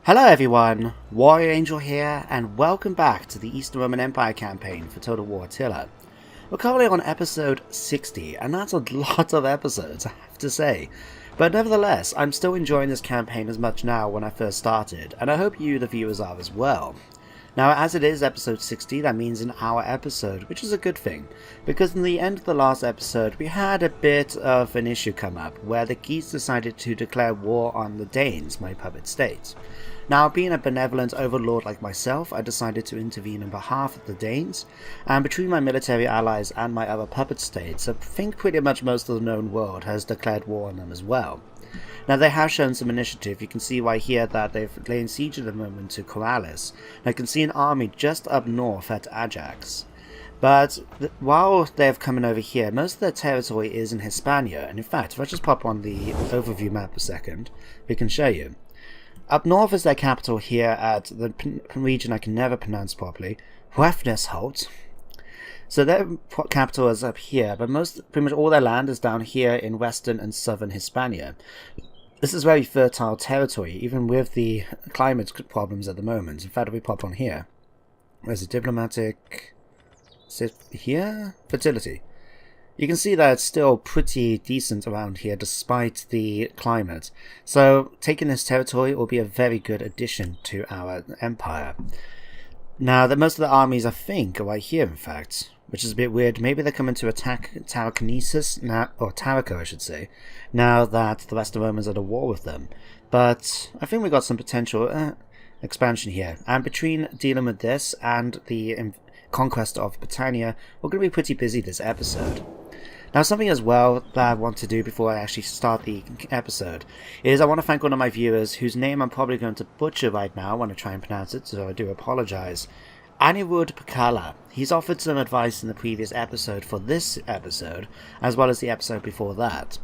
Hello everyone, Warrior Angel here, and welcome back to the Eastern Roman Empire campaign for Total War Attila. We're currently on episode 60, and that's a lot of episodes, I have to say. But nevertheless, I'm still enjoying this campaign as much now when I first started, and I hope you, the viewers, are as well. Now, as it is episode 60, that means an hour episode, which is a good thing, because in the end of the last episode, we had a bit of an issue come up, where the Geats decided to declare war on the Danes, my puppet state. Now, being a benevolent overlord like myself, I decided to intervene on behalf of the Danes, and between my military allies and my other puppet states, I think pretty much most of the known world has declared war on them as well. Now, they have shown some initiative. You can see right here that they've laid siege at the moment to Corrales. I can see an army just up north at Ajax. But while they're coming over here, most of their territory is in Hispania, and in fact, if I just pop on the overview map a second, we can show you. Up north is their capital here at the region I can never pronounce properly, Huefnesholt. So their capital is up here, but pretty much all their land is down here in western and southern Hispania. This is very fertile territory, even with the climate problems at the moment. In fact, if we pop on here, where's the diplomatic? Is it here? Fertility. You can see that it's still pretty decent around here despite the climate. So taking this territory will be a very good addition to our empire. Now, that most of the armies, I think, are right here, in fact, which is a bit weird. Maybe they're coming to attack Tarraconensis, or Tarraco, I should say, now that the rest of the Romans are at war with them. But I think we got some potential expansion here. And between dealing with this and the conquest of Britannia, we're going to be pretty busy this episode. Now, something as well that I want to do before I actually start the episode is I want to thank one of my viewers whose name I'm probably going to butcher right now when I try and pronounce it, so I do apologize. Anirudh Pakala. He's offered some advice in the previous episode for this episode, as well as the episode before that.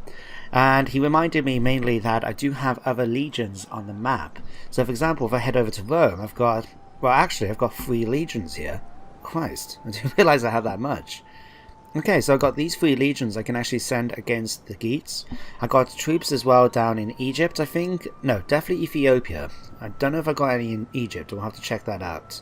And he reminded me mainly that I do have other legions on the map. So, for example, if I head over to Rome, I've got 3 legions here. Christ, I didn't realize I had that much. Okay, so I've got these 3 legions I can actually send against the Geats. I got troops as well down in Egypt, I think. No, definitely Ethiopia. I don't know if I got any in Egypt, we'll have to check that out.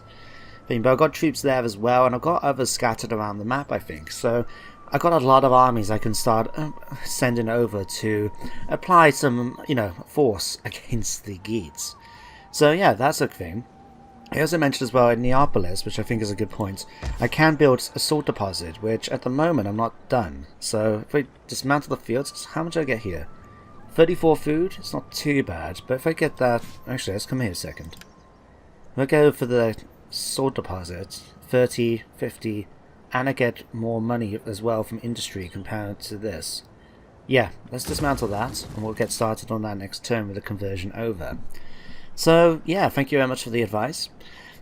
But I've got troops there as well, and I've got others scattered around the map, I think. So I've got a lot of armies I can start sending over to apply some, force against the Geats. So yeah, that's a thing. I also mentioned as well in Neapolis, which I think is a good point, I can build a salt deposit, which at the moment I'm not done. So if I dismantle the fields, how much do I get here? 34 food? It's not too bad, but if I get that... Actually, let's come here a second. If I go for the salt deposit, 30, 50, and I get more money as well from industry compared to this. Yeah, let's dismantle that, and we'll get started on that next turn with the conversion over. So, yeah, thank you very much for the advice.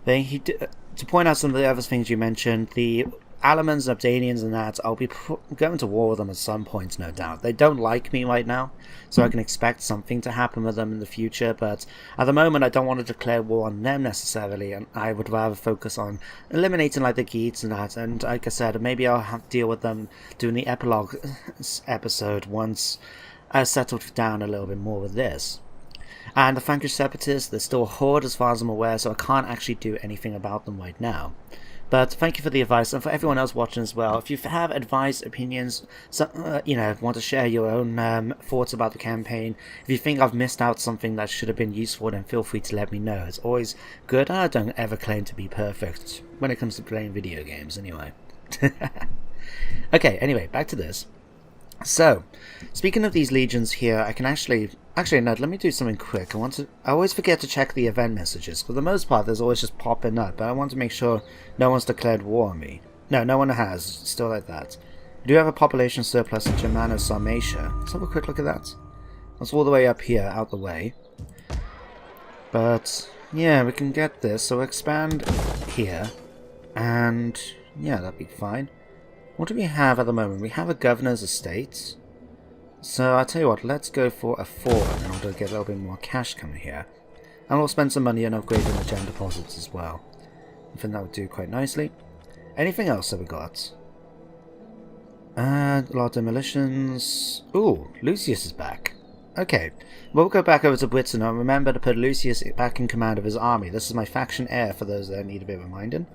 To point out some of the other things you mentioned, the Alamans, Abdanians and that, I'll be going to war with them at some point, no doubt. They don't like me right now, so I can expect something to happen with them in the future, but at the moment I don't want to declare war on them necessarily, and I would rather focus on eliminating like the Geats and that, and like I said, maybe I'll have to deal with them doing the epilogue episode once I've settled down a little bit more with this. And the Frankish separatists, they're still a horde as far as I'm aware, so I can't actually do anything about them right now. But thank you for the advice, and for everyone else watching as well. If you have advice, opinions, want to share your own thoughts about the campaign, if you think I've missed out something that should have been useful, then feel free to let me know. It's always good, and I don't ever claim to be perfect when it comes to playing video games, anyway. Okay, anyway, back to this. So, speaking of these legions here, I can actually no, let me do something quick. I always forget to check the event messages. For the most part, there's always just popping up, but I want to make sure no one's declared war on me. No, no one has. It's still like that. I do have a population surplus in Germano-Sarmatia. Let's have a quick look at that. That's all the way up here, out the way. But, yeah, we can get this. So we'll expand here. And, yeah, that'd be fine. What do we have at the moment? We have a governor's estate. So I'll tell you what, let's go for a 4 in order to get a little bit more cash coming here. And we'll spend some money on upgrading the gem deposits as well. I think that would do quite nicely. Anything else that we got? A lot of demolitions. Ooh, Lucius is back. Okay, we'll go back over to Britain. Now remember to put Lucius back in command of his army. This is my faction heir for those that need a bit of reminding.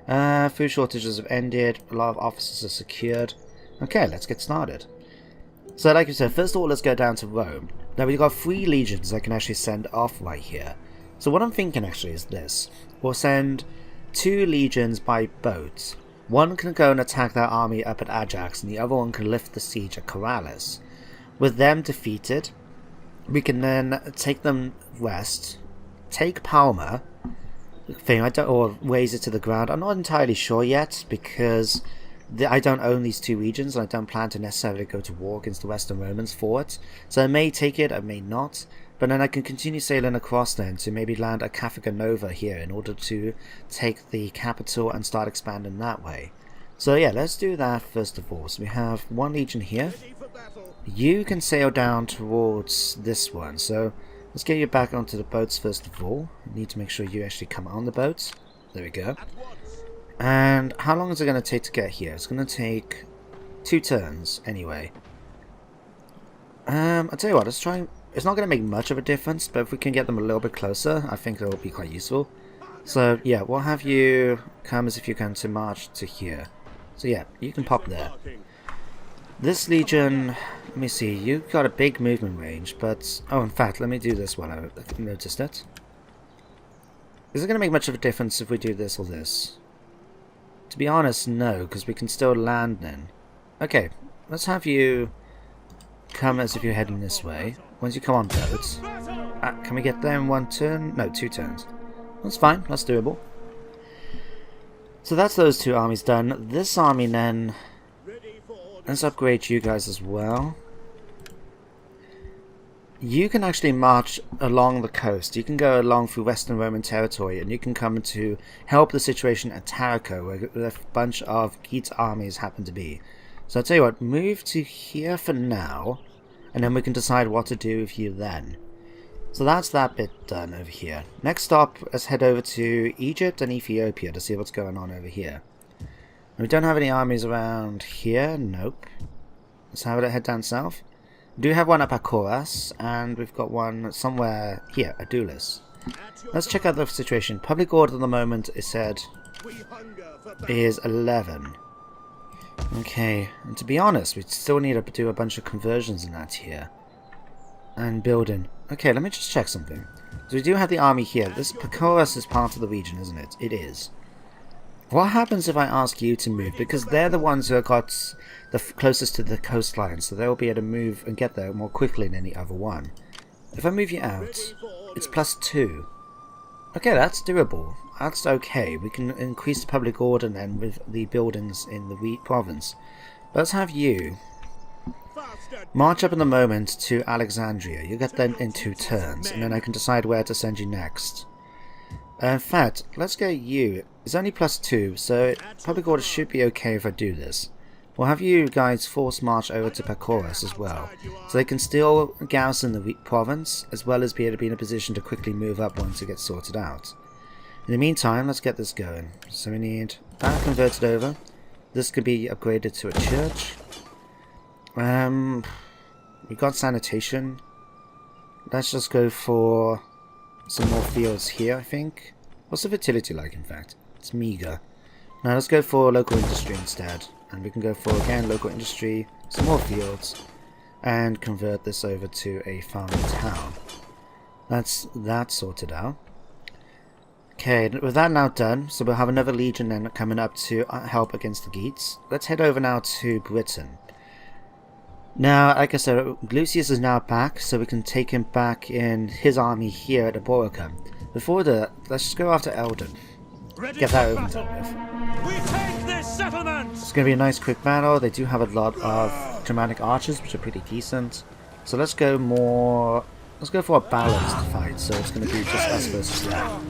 Food shortages have ended. A lot of officers are secured. Okay, let's get started. So like you said, first of all, let's go down to Rome. Now we've got 3 legions I can actually send off right here. So what I'm thinking actually is this. We'll send 2 legions by boat. One can go and attack that army up at Ajax, and the other one can lift the siege at Corrales. With them defeated, we can then take them west, take Palma, or raise it to the ground. I'm not entirely sure yet, because I don't own these 2 regions, and I don't plan to necessarily go to war against the Western Romans for it. So I may take it, I may not, but then I can continue sailing across then to maybe land at Cafica Nova here in order to take the capital and start expanding that way. So yeah, let's do that first of all. So we have 1 legion here. You can sail down towards this one, so let's get you back onto the boats first of all. I need to make sure you actually come on the boats. There we go. And how long is it going to take to get here? It's going to take 2 turns anyway. I'll tell you what, let's try. It's not going to make much of a difference, but if we can get them a little bit closer, I think it will be quite useful. So yeah, we'll have you come as if you're going to march to here. So yeah, you can pop there. This legion, let me see, you've got a big movement range, but... Oh, in fact, let me do this while I noticed it. Is it going to make much of a difference if we do this or this? To be honest, no, because we can still land then. Okay, let's have you come as if you're heading this way. Once you come on boats... can we get there in 1 turn? No, 2 turns. That's fine, that's doable. So that's those 2 armies done. This army then... Let's upgrade you guys as well. You can actually march along the coast. You can go along through Western Roman territory, and you can come to help the situation at Tarraco, where a bunch of Geat armies happen to be. So I'll tell you what, move to here for now, and then we can decide what to do with you then. So that's that bit done over here. Next stop, let's head over to Egypt and Ethiopia to see what's going on over here. We don't have any armies around here. Nope. Let's have it head down south. We do have one up at Koras, and we've got one somewhere here, at Adulis. Let's check out the situation. Public order at the moment is said is 11. Okay, and to be honest, we still need to do a bunch of conversions in that here. And building. Okay, let me just check something. So we do have the army here. This Pakoras is part of the region, isn't it? It is. What happens if I ask you to move? Because they're the ones who have got the closest to the coastline, so they'll be able to move and get there more quickly than the other one. If I move you out, it's +2. Okay, that's doable. That's okay. We can increase the public order then with the buildings in the wheat province. But let's have you march up in the moment to Alexandria. You get them in 2 turns, and then I can decide where to send you next. In fact, let's get you. It's only +2, so public order should be okay if I do this. We'll have you guys force march over to Pakoras as well, so they can still garrison the wheat province, as well as be able to be in a position to quickly move up once it gets sorted out. In the meantime, let's get this going. So we need that converted over. This could be upgraded to a church. We've got sanitation. Let's just go for some more fields here, I think. What's the fertility like, in fact? It's meager. Now let's go for local industry instead. And we can go for, again, local industry, some more fields, and convert this over to a farming town. That's that sorted out. Okay, with that now done, so we'll have another legion then coming up to help against the Geats. Let's head over now to Britain. Now, like I said, Lucius is now back, so we can take him back in his army here at Aborica. Before that, let's just go after Eldon. Get that over and done with. We take this settlement! It's going to be a nice quick battle. They do have a lot of dramatic archers, which are pretty decent. So let's go more... Let's go for a balanced fight, so it's going to be just us versus them.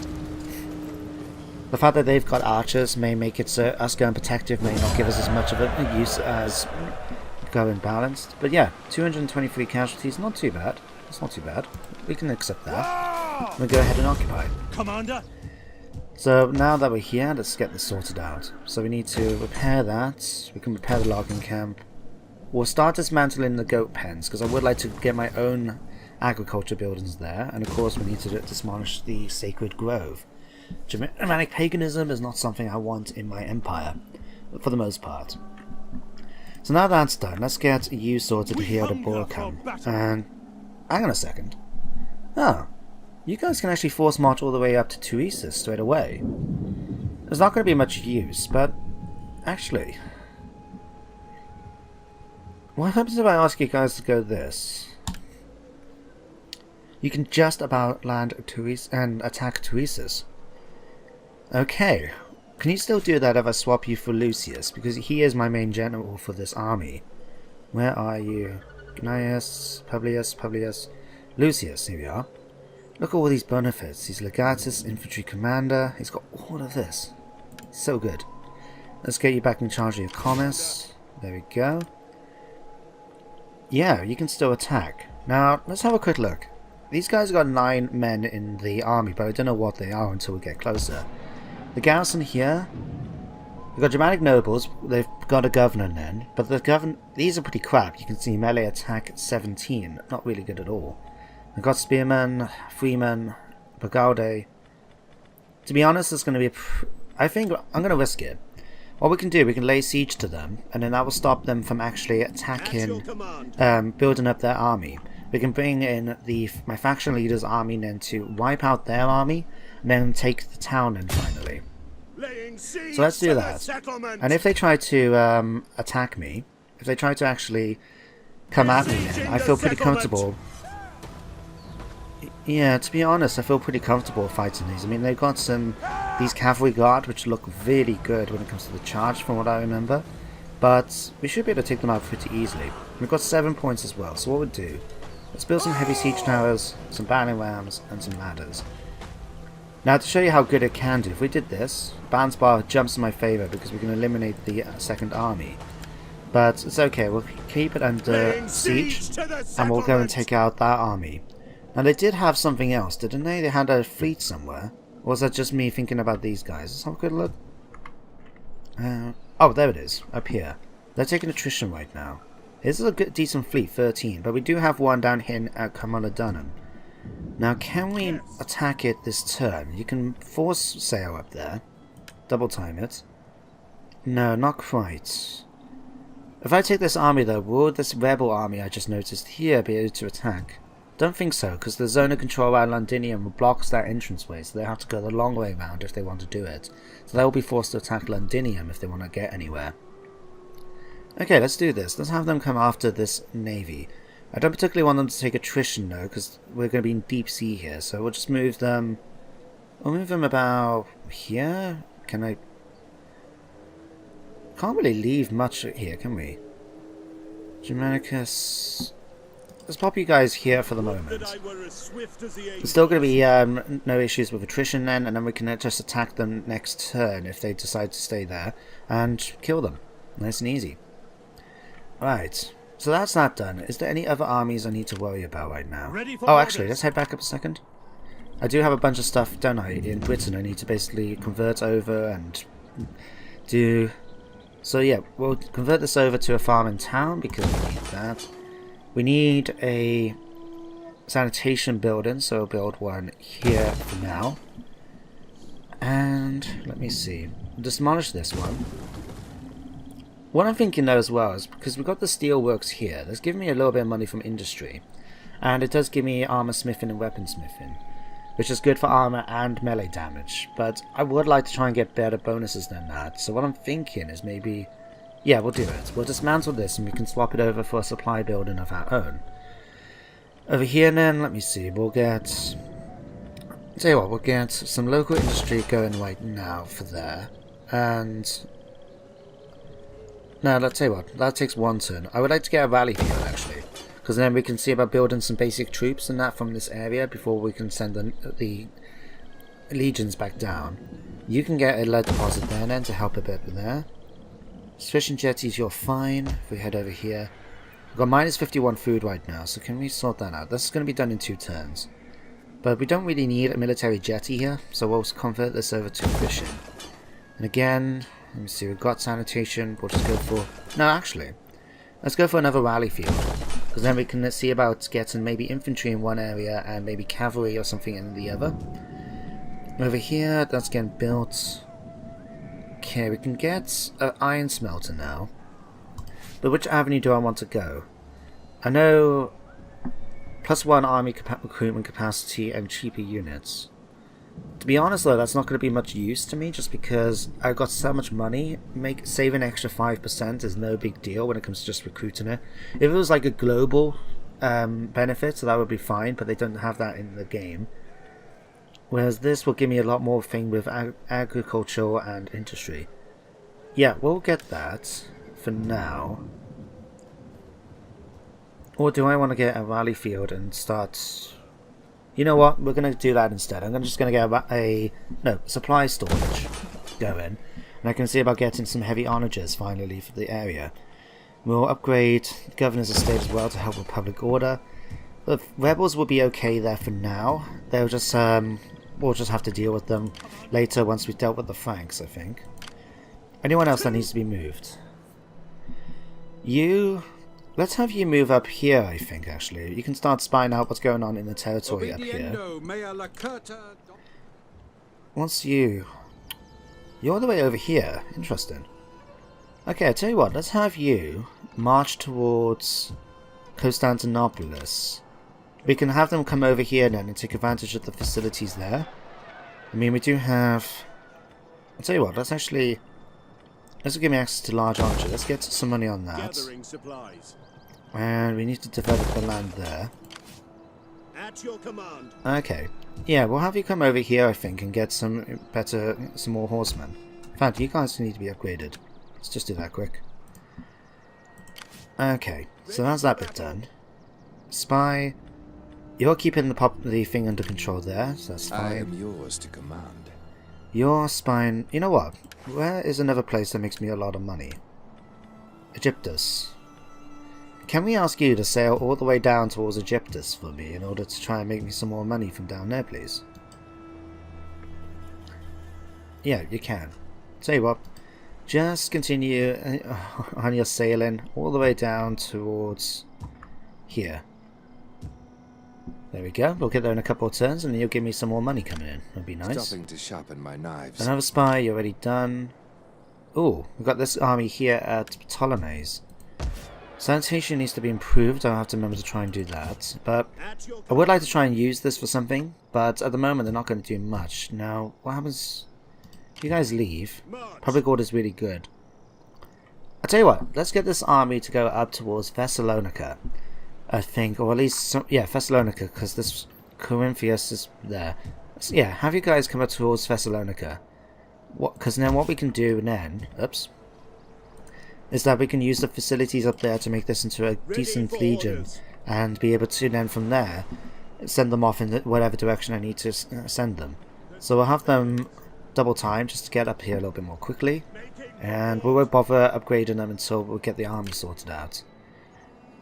The fact that they've got archers may make it so us going protective may not give us as much of a use as going balanced. But yeah, 223 casualties, not too bad. It's not too bad. We can accept that. We'll go ahead and occupy. Commander! So now that we're here, let's get this sorted out. So we need to repair that. We can repair the logging camp. We'll start dismantling the goat pens, because I would like to get my own agriculture buildings there, and of course we need to demolish the sacred grove. Germanic paganism is not something I want in my empire, for the most part. So now that's done, let's get you sorted here at Borkham. And hang on a second. Oh, you guys can actually force march all the way up to Tuisis straight away. There's not going to be much use, but actually, what happens if I ask you guys to go this? You can just about land Tuisis and attack Tuisis. Okay. Can you still do that if I swap you for Lucius? Because he is my main general for this army. Where are you? Gnaeus, Publius, Lucius, here we are. Look at all these benefits. He's Legatus, infantry commander. He's got all of this. So good. Let's get you back in charge of your commerce. There we go. Yeah, you can still attack. Now, let's have a quick look. These guys got 9 men in the army, but I don't know what they are until we get closer. The garrison here, we've got Germanic nobles, they've got a governor then, but these are pretty crap. You can see melee attack 17, not really good at all. We've got spearmen, freemen, Bagaude. To be honest, it's going to be I think I'm going to risk it. What we can do, we can lay siege to them, and then that will stop them from actually attacking, building up their army. We can bring in my faction leader's army then to wipe out their army, and then take the town in finally. So let's do that. And if they try to attack me, if they try to actually come at me then, I feel pretty comfortable. Yeah, to be honest, I feel pretty comfortable fighting these. I mean, they've got these cavalry guard, which look really good when it comes to the charge, from what I remember. But we should be able to take them out pretty easily. We've got 7 points as well, so what we'll do, let's build some heavy siege towers, some battering rams, and some ladders. Now, to show you how good it can do, if we did this, Ban's bar jumps in my favour because we can eliminate the second army. But it's okay, we'll keep it under siege, and we'll go and take out that army. Now, they did have something else, didn't they? They had a fleet somewhere. Or was that just me thinking about these guys? Let's have a good look. Oh, there it is, up here. They're taking attrition right now. This is a good, decent fleet, 13, but we do have one down here at Kamala Dunham. Now, can we attack it this turn? You can force sail up there. Double time it. No, not quite. If I take this army though, will this rebel army I just noticed here be able to attack? Don't think so, because the zone of control around Londinium blocks that entranceway, so they have to go the long way around if they want to do it. So they will be forced to attack Londinium if they want to get anywhere. Okay, let's do this. Let's have them come after this navy. I don't particularly want them to take attrition though, because we're going to be in deep sea here, so we'll just move them. We'll move them about here. Can I? Can't really leave much here, can we? Germanicus. Let's pop you guys here for the moment. There's still going to be no issues with attrition then, and then we can just attack them next turn if they decide to stay there, and kill them. Nice and easy. Right, so that's that done. Is there any other armies I need to worry about right now? Oh, actually, let's head back up a second. I do have a bunch of stuff, don't I, in Britain I need to basically convert over and do... So yeah, we'll convert this over to a farm in town because we need that. We need a sanitation building, so we'll build one here for now. And let me see, demolish this one. What I'm thinking though as well is because we've got the steelworks here, that's giving me a little bit of money from industry. And it does give me armor smithing and weapon smithing, which is good for armor and melee damage. But I would like to try and get better bonuses than that. So what I'm thinking is maybe... Yeah, we'll do it. We'll dismantle this and we can swap it over for a supply building of our own. Over here then, let me see, we'll get... Tell you what, we'll get some local industry going right now for there. And... No, let's tell you what, that takes one turn. I would like to get a rally field actually. Because then we can see about building some basic troops and that from this area before we can send the legions back down. You can get a lead deposit there then to help a bit with there. Fishing jetties, you're fine. If we head over here, we've got minus 51 food right now, so can we sort that out? This is going to be done in 2 turns. But we don't really need a military jetty here, so we'll convert this over to fishing. And again, let me see, we've got sanitation, we'll just go for... No, actually, let's go for another rally field. Because then we can see about getting maybe infantry in one area and maybe cavalry or something in the other. Over here, that's getting built. Okay, we can get an iron smelter now. But which avenue do I want to go? I know +1 army recruitment capacity and cheaper units. To be honest though, that's not going to be much use to me just because I've got so much money. Save an extra 5% is no big deal when it comes to just recruiting it. If it was like a global benefit, so that would be fine, but they don't have that in the game. Whereas this will give me a lot more thing with agriculture and industry. Yeah, we'll get that for now. Or do I want to get a rally field and start... You know what? We're going to do that instead. I'm just going to get a supply storage going. And I can see about getting some heavy onagers finally for the area. We'll upgrade the governor's estate as well to help with public order. The rebels will be okay there for now. They'll just we'll just have to deal with them later once we've dealt with the Franks, I think. Anyone else that needs to be moved? You... Let's have you move up here, I think, actually. You can start spying out what's going on in the territory up here. What's you? You're all the way over here. Interesting. Okay, I tell you what, let's have you march towards Constantinopolis. We can have them come over here then and take advantage of the facilities there. I mean, we do have... I'll tell you what, let's actually... This will give me access to large archer. Let's get some money on that. And we need to develop the land there. At your command. Okay. Yeah, we'll have you come over here, I think, and get some more horsemen. In fact, you guys need to be upgraded. Let's just do that quick. Okay, so that's that bit done. Spy. You're keeping the thing under control there, so that's fine. I am yours to command. You're spying... You know what? Where is another place that makes me a lot of money? Egyptus. Can we ask you to sail all the way down towards Egyptus for me in order to try and make me some more money from down there, please? Yeah, you can. Tell you what, just continue on your sailing all the way down towards here. There we go. We'll get there in a couple of turns and then you'll give me some more money coming in. That'd be nice. Stopping to sharpen my knives. Another spy, you're already done. Ooh, we've got this army here at Ptolemy's. Sanitation needs to be improved. I'll have to remember to try and do that. But I would like to try and use this for something. But at the moment, they're not going to do much. Now, what happens if you guys leave? Public order is really good. I'll tell you what. Let's get this army to go up towards Thessalonica. I think. Or at least, yeah, Thessalonica. Because this Corinthians is there. So, yeah, have you guys come up towards Thessalonica. Because then what we can do then... Oops. Is that we can use the facilities up there to make this into a decent legion and be able to then from there send them off in whatever direction I need to send them. So we'll have them double time just to get up here a little bit more quickly, and we won't bother upgrading them until we get the army sorted out.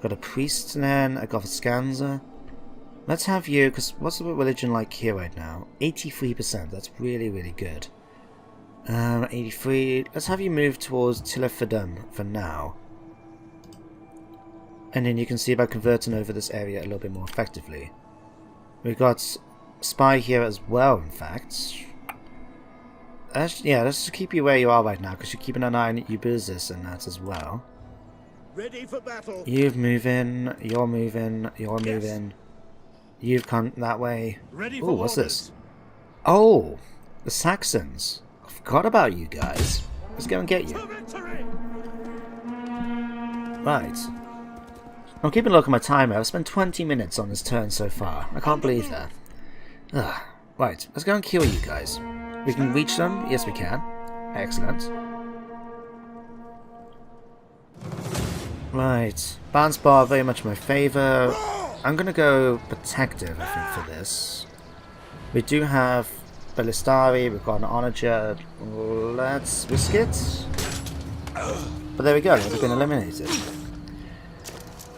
Got a priest then, I got a Scanza. Let's have you, because what's the religion like here right now? 83%, that's really, really good. 83. Let's have you move towards Tilifidum for now. And then you can see about converting over this area a little bit more effectively. We've got Spy here as well, in fact. Yeah, let's just keep you where you are right now, because you're keeping an eye on Eubusis and that as well. Ready for battle. You're moving, you're moving, you're moving. You've come that way. Ready Oh, for what's orders. this? Oh, the Saxons. Forgot about you guys. Let's go and get you. To victory. Right. I'm keeping a look at my timer. I've spent 20 minutes on this turn so far. I can't believe that. Ugh. Right, let's go and kill you guys. We can reach them? Yes, we can. Excellent. Right. Bounce bar, very much my favour. I'm going to go protective, I think, for this. We do have Ballistari, we've got an Onager. Let's risk it. But there we go, they've been eliminated.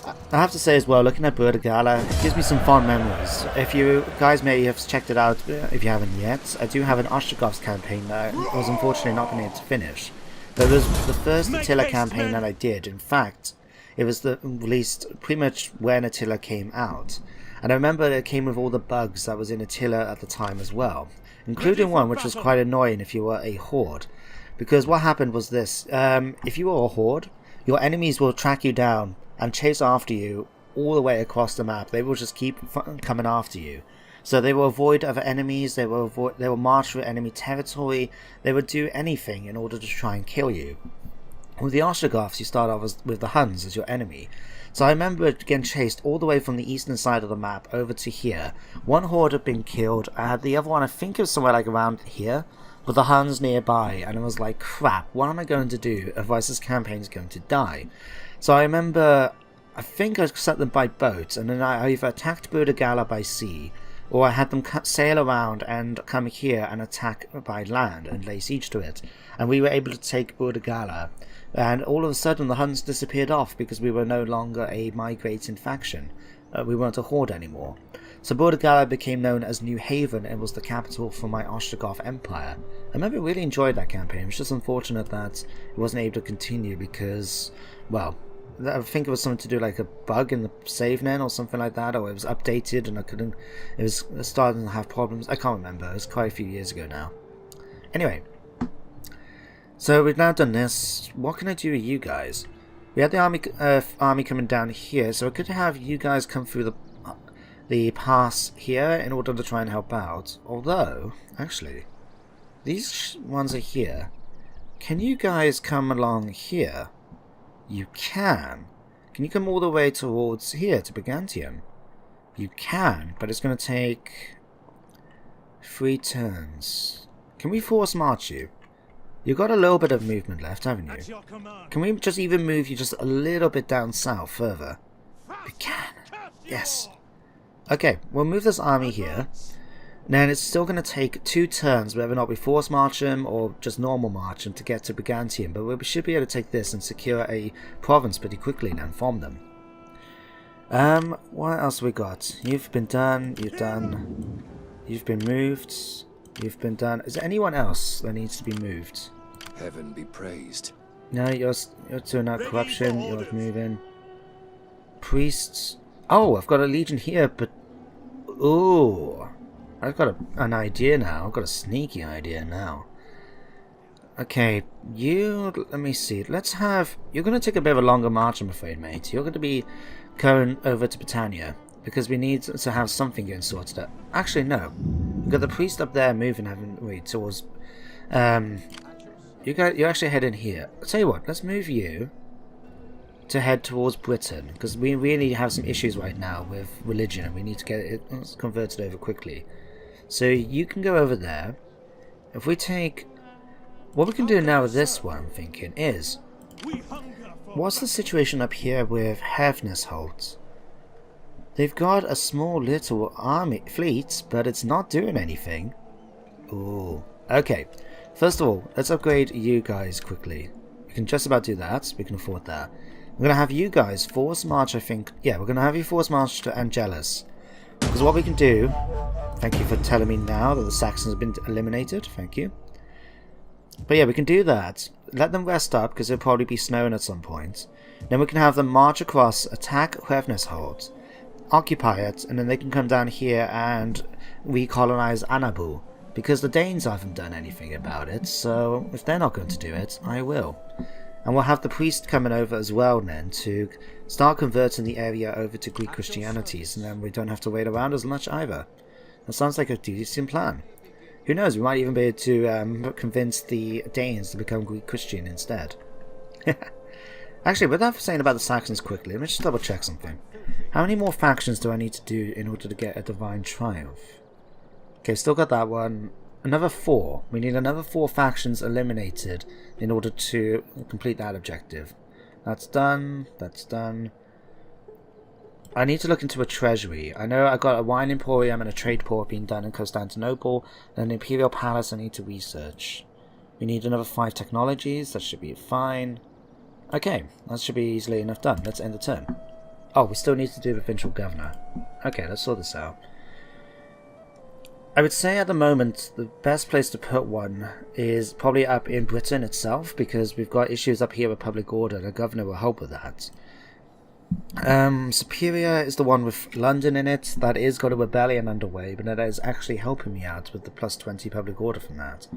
I have to say as well, looking at Burdigala, it gives me some fond memories. If you guys may have checked it out, if you haven't yet, I do have an Ostrogov's campaign that I was unfortunately not been able to finish. But it was the first Attila campaign that I did. In fact, It was released pretty much when Attila came out. And I remember it came with all the bugs that was in Attila at the time as well, including one which was quite annoying if you were a horde. Because what happened was this, if you were a horde, your enemies will track you down and chase after you all the way across the map. They will just keep coming after you. So they will avoid other enemies, they will march through enemy territory, they would do anything in order to try and kill you. With the Ostrogoths, you start off with the Huns as your enemy. So I remember getting chased all the way from the eastern side of the map over to here. One horde had been killed, the other one I think it was somewhere like around here, with the Huns nearby, and it was like, crap, what am I going to do, otherwise this campaign is going to die. So I remember, I think I set them by boat, and then I either attacked Burdigala by sea, or I had them sail around and come here and attack by land and lay siege to it. And we were able to take Burdigala. And all of a sudden the Huns disappeared off because we were no longer a migrating faction. We weren't a horde anymore. So Burdigala became known as New Haven and was the capital for my Ostrogoth Empire. I remember really enjoyed that campaign. It was just unfortunate that it wasn't able to continue because, well, I think it was something to do like a bug in the save net or something like that, or it was updated and it was starting to have problems. I can't remember, it was quite a few years ago now. Anyway, so we've now done this. What can I do with you guys? We had the army coming down here, so I could have you guys come through the pass here in order to try and help out. Although, actually, these ones are here. Can you guys come along here? You can. Can you come all the way towards here to Brigantium? You can, but it's going to take 3 turns. Can we force march you? You've got a little bit of movement left, haven't you? Can we just even move you just a little bit down south further? We can. Yes. Okay, we'll move this army here. Then it's still going to take 2 turns, whether or not we force march them or just normal march them to get to Brigantium. But we should be able to take this and secure a province pretty quickly and then form them. What else we got? You've been done. You've done. You've been moved. You've been done. Is there anyone else that needs to be moved? Heaven be praised. No, you're doing out corruption. You're moving. Priests. Oh, I've got a legion here, but ooh, I've got an idea now. I've got a sneaky idea now. Okay, let me see. Let's have. You're going to take a bit of a longer march, I'm afraid, mate. You're going to be going over to Britannia because we need to have something getting sorted out. Actually, no. We've got the priest up there moving, haven't we, towards. You're actually heading here. I'll tell you what. Let's move you to head towards Britain because we really have some issues right now with religion and we need to get it converted over quickly. So you can go over there. If we take... What we can do now with this one, I'm thinking, is... What's the situation up here with Hevnesholt? They've got a small little army fleet, but it's not doing anything. Ooh. Okay. First of all, let's upgrade you guys quickly. We can just about do that. We can afford that. We're going to have you guys force march, I think. Yeah, we're going to have you force march to Angelus. Because what we can do... Thank you for telling me now that the Saxons have been eliminated. Thank you. But yeah, we can do that. Let them rest up, because it'll probably be snowing at some point. Then we can have them march across, attack Hevnesholt, occupy it, and then they can come down here and recolonize Anabu. Because the Danes haven't done anything about it, so if they're not going to do it, I will. And we'll have the priest coming over as well then to start converting the area over to Greek Christianity, so then we don't have to wait around as much either. That sounds like a decent plan. Who knows, we might even be able to convince the Danes to become Greek Christian instead. Actually, with that saying about the Saxons quickly, let me just double check something. How many more factions do I need to do in order to get a Divine Triumph? Okay, still got that one. Another 4. We need another 4 factions eliminated in order to complete that objective. That's done. That's done. I need to look into a treasury. I know I got a wine emporium and a trade port being done in Constantinople, and an imperial palace I need to research. We need another 5 technologies. That should be fine. Okay, that should be easily enough done. Let's end the turn. Oh, we still need to do the provincial governor. Okay, let's sort this out. I would say at the moment the best place to put one is probably up in Britain itself, because we've got issues up here with public order. The governor will help with that. Superior is the one with London in it. That is got a rebellion underway, but that is actually helping me out with the plus 20 public order from that.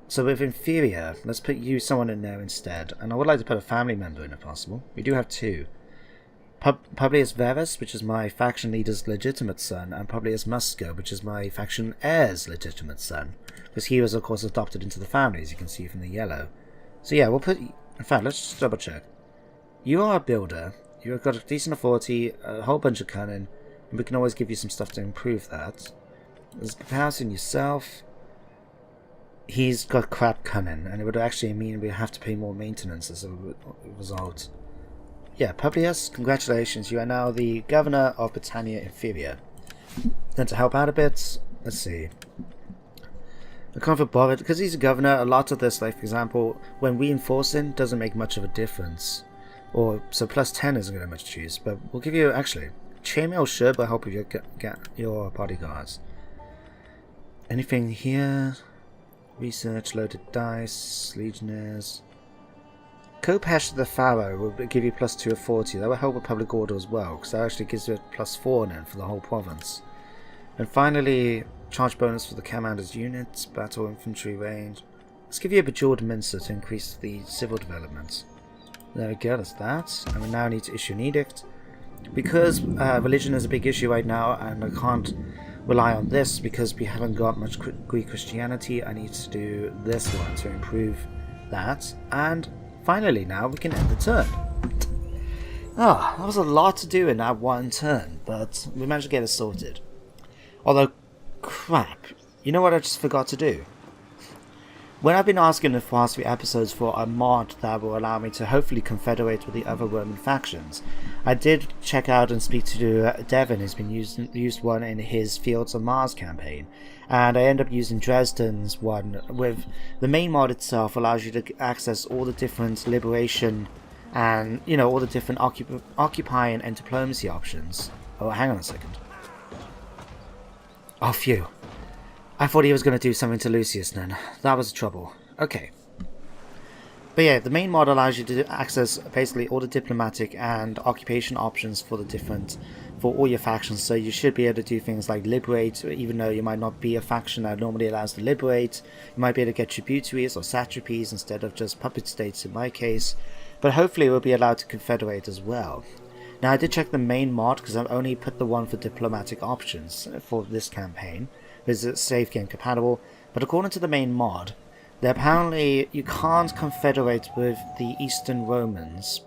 So with Inferior, let's put you someone in there instead. And I would like to put a family member in if possible. We do have two. Publius Verus, which is my faction leader's legitimate son, and Publius Musco, which is my faction heir's legitimate son. Because he was, of course, adopted into the family, as you can see from the yellow. So yeah, we'll put... In fact, let's just double check. You are a builder. You've got a decent authority, a whole bunch of cunning, and we can always give you some stuff to improve that. There's comparison yourself. He's got crap cunning, and it would actually mean we have to pay more maintenance as a result. Yeah, Publius, congratulations, you are now the governor of Britannia Inferior. Then to help out a bit, let's see. I can't feel bothered, because he's a governor, a lot of this, like for example, when reinforcing doesn't make much of a difference. Or, so plus 10 isn't going to much to choose, but we'll give you, actually, chainmail should, but help you get your bodyguards. Anything here? Research, loaded dice, legionnaires. Kopesh the Pharaoh will give you plus 2 of 40. That will help with public order as well, because that actually gives you a plus 4 then for the whole province. And finally, charge bonus for the commander's units, battle infantry range. Let's give you a Bejeweled Minster to increase the civil development. There we go, that's that. And we now need to issue an edict. Because religion is a big issue right now, and I can't rely on this because we haven't got much Greek Christianity, I need to do this one to improve that. And finally now we can end the turn. Ah, that was a lot to do in that one turn, but we managed to get it sorted. Although, crap, you know what I just forgot to do? When I've been asking in the past few episodes for a mod that will allow me to hopefully confederate with the other Roman factions, I did check out and speak to Devin, who's been used one in his Fields of Mars campaign, and I end up using Dresden's one. With the main mod itself allows you to access all the different liberation and, you know, all the different occupying and diplomacy options. Oh, hang on a second. Oh, phew. I thought he was going to do something to Lucius then. That was trouble. Okay. But yeah, the main mod allows you to access basically all the diplomatic and occupation options for all your factions. So you should be able to do things like liberate, even though you might not be a faction that normally allows to liberate. You might be able to get tributaries or satrapies instead of just puppet states in my case. But hopefully we'll be allowed to confederate as well. Now I did check the main mod because I've only put the one for diplomatic options for this campaign. Is it safe game compatible? But according to the main mod, apparently you can't confederate with the Eastern Romans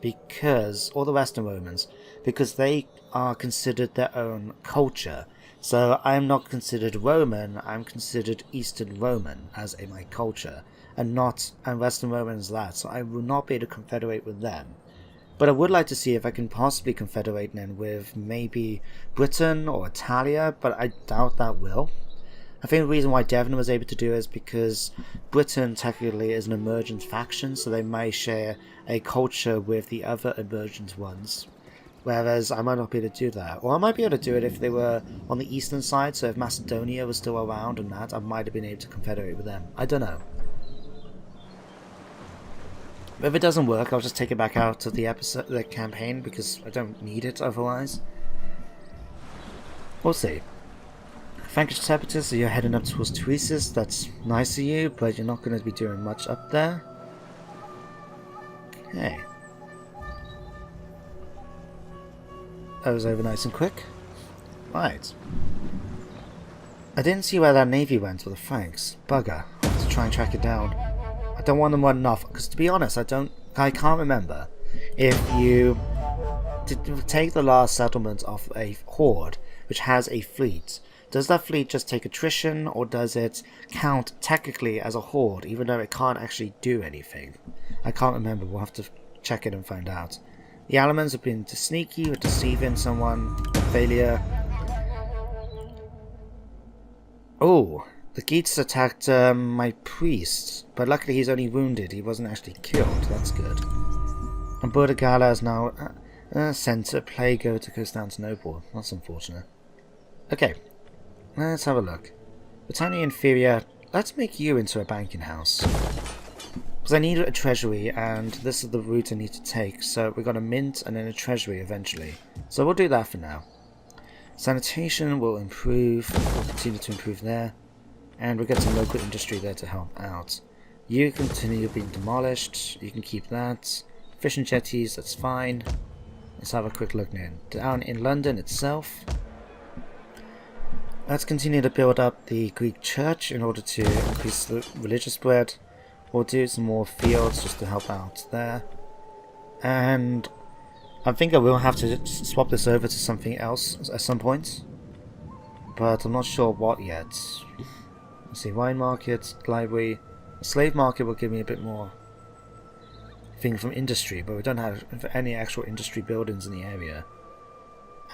or the Western Romans, because they are considered their own culture. So I'm not considered Roman, I'm considered Eastern Roman as my culture, and Western Roman is that, so I will not be able to confederate with them. But I would like to see if I can possibly confederate then with maybe Britain or Italia, but I doubt that will. I think the reason why Devon was able to do it is because Britain technically is an emergent faction, so they may share a culture with the other emergent ones. Whereas I might not be able to do that. Or I might be able to do it if they were on the eastern side, so if Macedonia was still around and that, I might have been able to confederate with them. I don't know. If it doesn't work, I'll just take it back out of the campaign, because I don't need it otherwise. We'll see. Frankish Separatists, so you're heading up towards Tuesis. That's nice of you, but you're not going to be doing much up there. Okay. That was over nice and quick. Right. I didn't see where that navy went with the Franks. Bugger. I have to try and track it down. I don't want them running off, because to be honest, I can't remember if you take the last settlement of a horde which has a fleet. Does that fleet just take attrition, or does it count technically as a horde, even though it can't actually do anything? I can't remember, we'll have to check it and find out. The Alamans have been too sneaky with deceiving someone, failure. Oh, the Geats attacked my priest, but luckily he's only wounded, he wasn't actually killed, that's good. And Burdagala is now sent to Plago to Constantinople, that's unfortunate. Okay. Let's have a look. Britannia Inferior, let's make you into a banking house. Because I need a treasury, and this is the route I need to take. So we've got a mint and then a treasury eventually. So we'll do that for now. Sanitation will improve. We'll continue to improve there. And we'll get some local industry there to help out. You continue being demolished. You can keep that. Fishing jetties, that's fine. Let's have a quick look now. Down in London itself. Let's continue to build up the Greek church in order to increase the religious spread. We'll do some more fields just to help out there. And I think I will have to swap this over to something else at some point. But I'm not sure what yet. Let's see, wine market, library. The slave market will give me a bit more thing from industry, but we don't have any actual industry buildings in the area.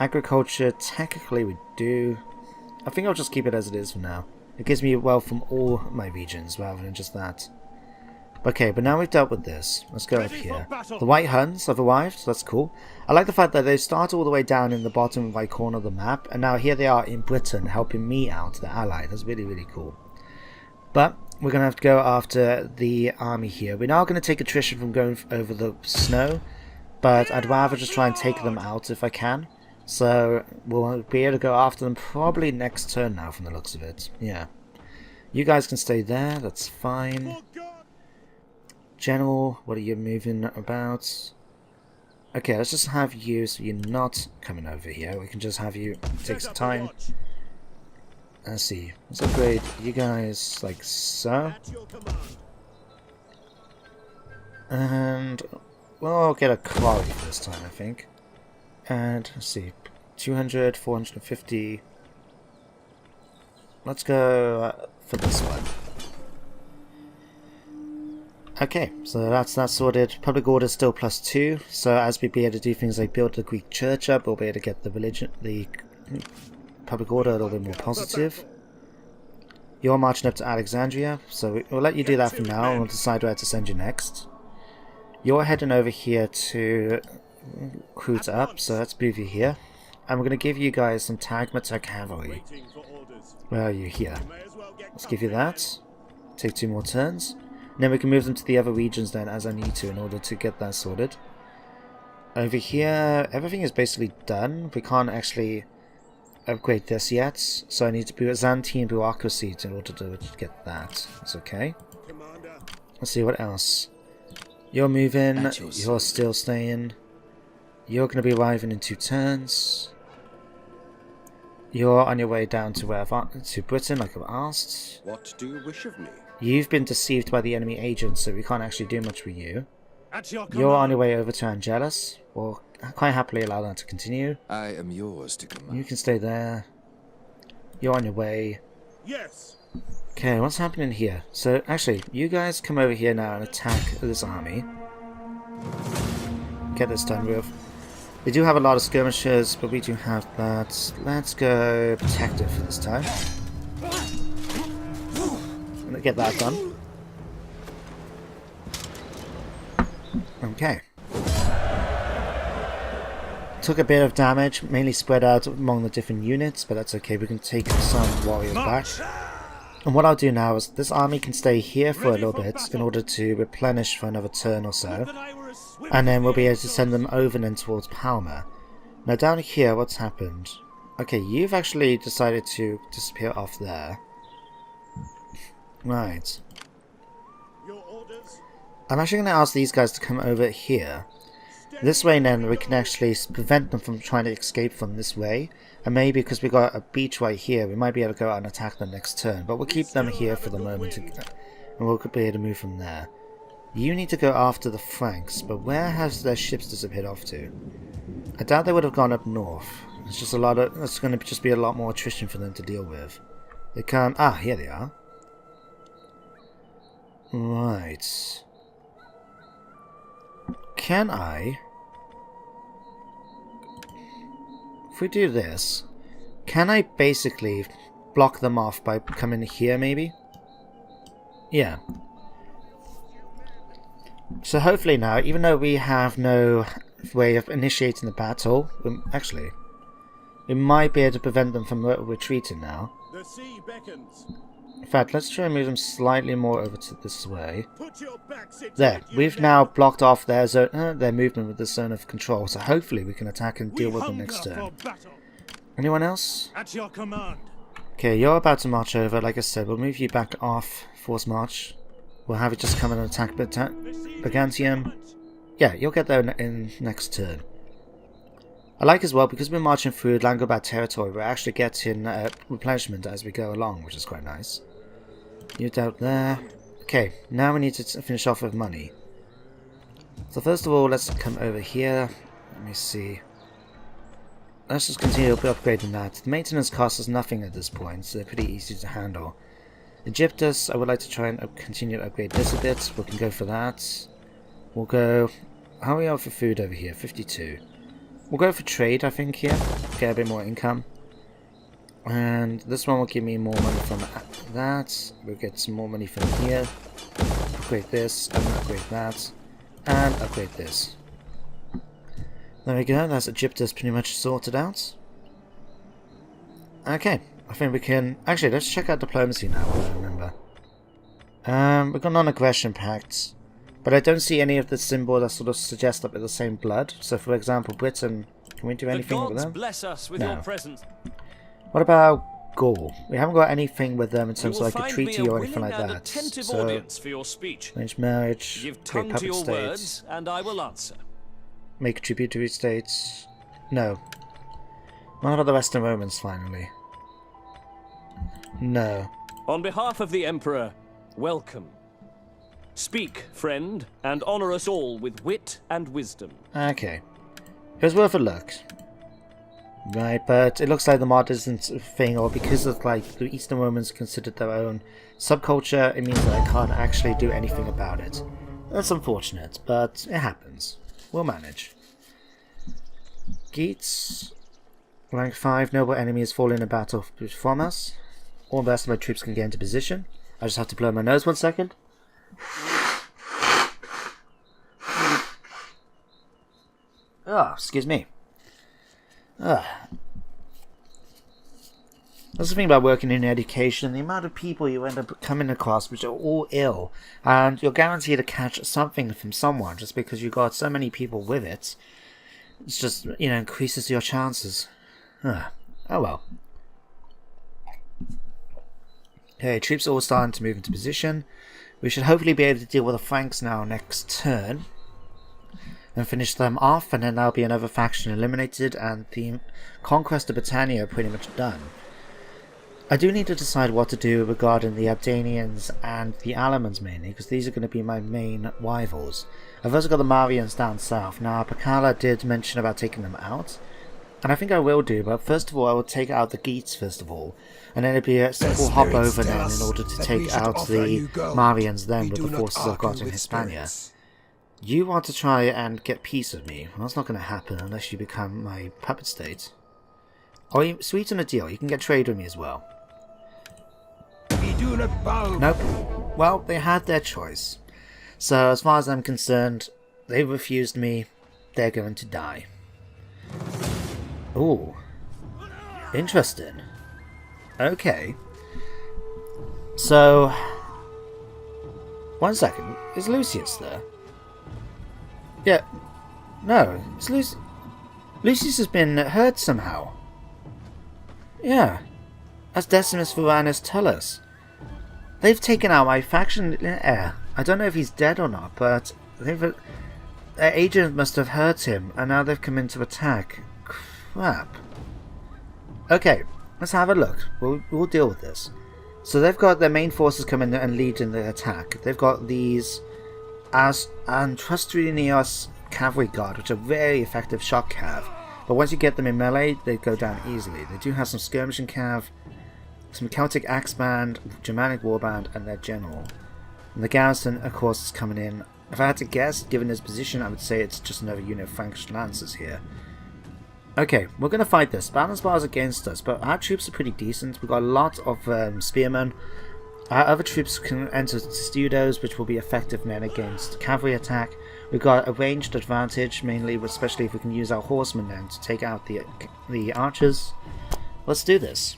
Agriculture, technically we do. I think I'll just keep it as it is for now. It gives me wealth from all my regions rather than just that. Okay, but now we've dealt with this. Let's go up here. The White Huns have arrived, so that's cool. I like the fact that they start all the way down in the bottom right corner of the map, and now here they are in Britain helping me out, the ally. That's really, really cool. But we're going to have to go after the army here. We're now going to take attrition from going over the snow, but I'd rather just try and take them out if I can. So we'll be able to go after them probably next turn now from the looks of it. Yeah. You guys can stay there, that's fine. General, what are you moving about? Okay, let's just have you so you're not coming over here. We can just have you take some time. Let's see. Let's upgrade you guys like so. And we'll get a quarry for this time, I think. And let's see. 200, 450. Let's go for this one. Okay, so that's that sorted. Public order is still +2. So as we be able to do things like build the Greek church up, we'll be able to get the public order a little bit more positive. You're marching up to Alexandria, so we'll let you do that for now, and we'll decide where to send you next. You're heading over here to recruit up, so let's move you here. And we're going to give you guys some Tagmata cavalry. Where are you? Here. Let's give you that. Take 2 more turns. And then we can move them to the other regions then as I need to in order to get that sorted. Over here, everything is basically done. We can't actually upgrade this yet, so I need to do a Byzantine bureaucracy in order to get that. It's okay. Let's see what else. You're moving, you're still staying. You're going to be arriving in 2 turns. You're on your way down to to Britain, like I've asked. What do you wish of me? You've been deceived by the enemy agents, so we can't actually do much with you. You're on your way over to Angelus. We'll quite happily allow that to continue. I am yours to command. You can stay there. You're on your way. Yes. Okay, what's happening here? So, actually, you guys come over here now and attack this army. Get this done with. We do have a lot of skirmishers, but we do have that. Let's go protective for this time. Get that done. Okay. Took a bit of damage, mainly spread out among the different units, but that's okay. We can take some warriors back. And what I'll do now is this army can stay here for a little bit in order to replenish for another turn or so. And then we'll be able to send them over then towards Palma. Now down here, what's happened? Okay, you've actually decided to disappear off there. Right. I'm actually going to ask these guys to come over here. This way then we can actually prevent them from trying to escape from this way. And maybe because we got a beach right here, we might be able to go out and attack them next turn. But we'll keep them here for the moment and we'll be able to move from there. You need to go after the Franks, but where has their ships disappeared off to? I doubt they would have gone up north. It's just a lot of, it's going to just be a lot more attrition for them to deal with. They come, here they are. Right. Can I... If we do this, can I basically block them off by coming here maybe? Yeah. So hopefully now, even though we have no way of initiating the battle, we might be able to prevent them from retreating now. The sea beckons. In fact, let's try and move them slightly more over to this way. Put your backs into There, it, you we've men. now blocked off their zone, their movement with the zone of control, so hopefully we can attack and deal We with them hunger next for turn. battle. Anyone else? At your command. Okay, you're about to march over. Like I said, we'll move you back off force march. We'll have you just come in and attack Brigantium. Yeah, you'll get there in next turn. I like as well, because we're marching through Langobarд territory, we're actually getting replenishment as we go along, which is quite nice. You out there. Okay, now we need to finish off with money. So first of all, let's come over here. Let me see. Let's just continue upgrading that. The maintenance cost is nothing at this point, so they're pretty easy to handle. Egyptus, I would like to try and continue to upgrade this a bit. We can go for that. We'll go... How are we on for food over here? 52. We'll go for trade, I think, here. Get a bit more income. And this one will give me more money from that. We'll get some more money from here. Upgrade this, and upgrade that. And upgrade this. There we go, that's Egyptus pretty much sorted out. Okay, I think we can... Actually, let's check out diplomacy now, I remember. We've got non-aggression pacts. But I don't see any of the symbols that sort of suggest that we're the same blood. So, for example, Britain, can we do anything with them? Bless us with No. your presence. What about Gaul? We haven't got anything with them in terms of like a treaty or anything like that. Attentive So, audience for your speech. arrange marriage, Give create tongue to puppet your states, words, and I will answer. make tributary states. No. What about the Western Romans finally? No. On behalf of the Emperor, welcome. Speak, friend, and honour us all with wit and wisdom. Okay. It was worth a look. Right, but it looks like the mod isn't a thing, or because of like the Eastern Romans considered their own subculture, it means that I can't actually do anything about it. That's unfortunate, but it happens. We'll manage. Geats. Rank 5, noble enemies fall in a battle from us. All the rest of my troops can get into position. I just have to blow my nose 1 second. Oh, excuse me. That's the thing about working in education, the amount of people you end up coming across which are all ill, and you're guaranteed to catch something from someone just because you got so many people with it. It's just, you know, increases your chances. Oh well. Okay, troops are all starting to move into position. We should hopefully be able to deal with the Franks now next turn. And finish them off, and then there'll be another faction eliminated, and the conquest of Britannia pretty much done. I do need to decide what to do regarding the Abdanians and the Alamans mainly, because these are going to be my main rivals. I've also got the Marians down south. Now, Pakala did mention about taking them out, and I think I will do, but first of all I will take out the Geats first of all, and then it'll be a simple hop over then in order to take out the Marians then with the forces I've got in Hispania. You want to try and get peace with me? Well, that's not going to happen unless you become my puppet state. Or you sweeten a deal, you can get trade with me as well. We do not bow. Nope. Well, they had their choice. So as far as I'm concerned, they refused me. They're going to die. Ooh. Interesting. Okay. So... 1 second. Is Lucius there? Yeah. No. It's Lucius has been hurt somehow. Yeah. As Decimus Varanus tell us. They've taken out my faction. I don't know if he's dead or not, but their agent must have hurt him, and now they've come in to attack. Crap. Okay, let's have a look. We'll deal with this. So they've got their main forces coming and leading the attack. They've got these Antrustinios Cavalry Guard, which are very effective shock cav. But once you get them in melee, they go down easily. They do have some skirmishing cav, some Celtic Axe Band, Germanic Warband, and their general. And the garrison, of course, is coming in. If I had to guess, given his position, I would say it's just another unit of Frankish Lancers here. Okay, we're going to fight this. Balance bar is against us, but our troops are pretty decent. We've got a lot of spearmen. Our other troops can enter Studos, which will be effective men against cavalry attack. We've got a ranged advantage, mainly, especially if we can use our horsemen then to take out the archers. Let's do this.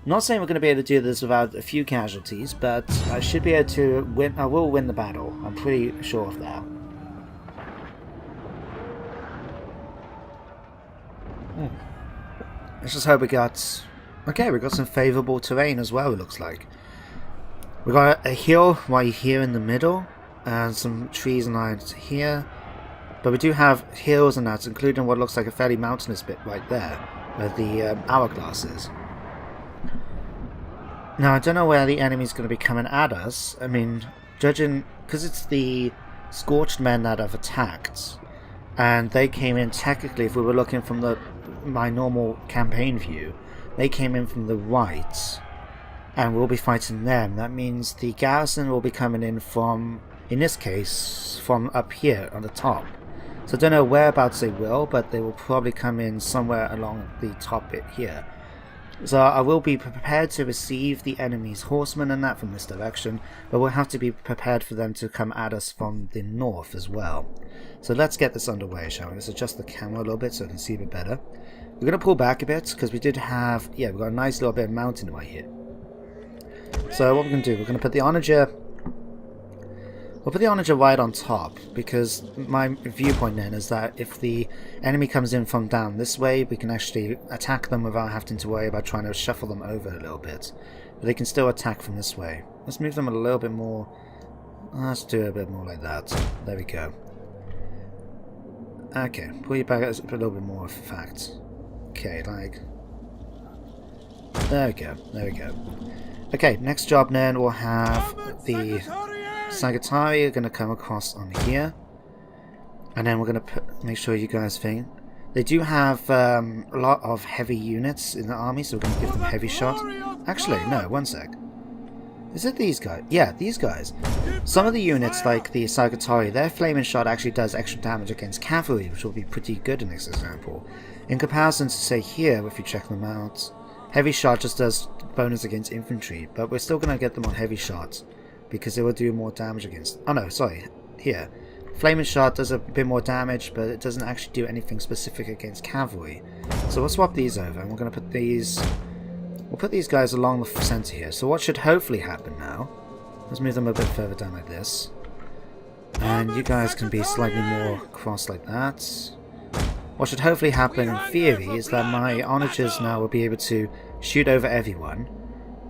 Not saying we're going to be able to do this without a few casualties, but I should be able to win. I will win the battle. I'm pretty sure of that. Let's just hope we got... Okay, we got some favourable terrain as well, it looks like. We got a hill right here in the middle, and some trees and lines here. But we do have hills and that, including what looks like a fairly mountainous bit right there, where the hourglass is. Now, I don't know where the enemy's going to be coming at us. I mean, judging... Because it's the Scorched Men that have attacked, and they came in, technically, if we were looking from my normal campaign view, they came in from the right, and we'll be fighting them. That means the garrison will be coming in from, in this case, from up here on the top. So I don't know whereabouts they will, but they will probably come in somewhere along the top bit here. So I will be prepared to receive the enemy's horsemen and that from this direction, but we'll have to be prepared for them to come at us from the north as well. So let's get this underway, shall we? Let's adjust the camera a little bit so I can see a bit better. We're going to pull back a bit because we did have, yeah, we've got a nice little bit of mountain right here. So what we're going to do, we're going to put the onager, we'll put the onager right on top, because my viewpoint then is that if the enemy comes in from down this way, we can actually attack them without having to worry about trying to shuffle them over a little bit. But they can still attack from this way. Let's move them a little bit more. Let's do it a bit more like that. There we go. Okay, pull you back a little bit more, in fact. Okay, like... There we go, there we go. Okay, next job then we'll have the Sagittari are going to come across on here. And then we're going to make sure you guys think. They do have a lot of heavy units in the army, so we're going to give them heavy shot. Actually, no, one sec. Is it these guys? Yeah, these guys. Some of the units, like the Sagittari, their flaming shot actually does extra damage against cavalry, which will be pretty good in this example. In comparison to, say, here, if you check them out, heavy shot just does bonus against infantry, but we're still going to get them on heavy shot, because it will do more damage against... Oh no, sorry, here. Flaming shot does a bit more damage, but it doesn't actually do anything specific against cavalry. So we'll swap these over, and we're going to put these... We'll put these guys along the center here. So what should hopefully happen now... Let's move them a bit further down like this. And you guys can be slightly more across like that. What should hopefully happen in theory is that my onagers now will be able to shoot over everyone.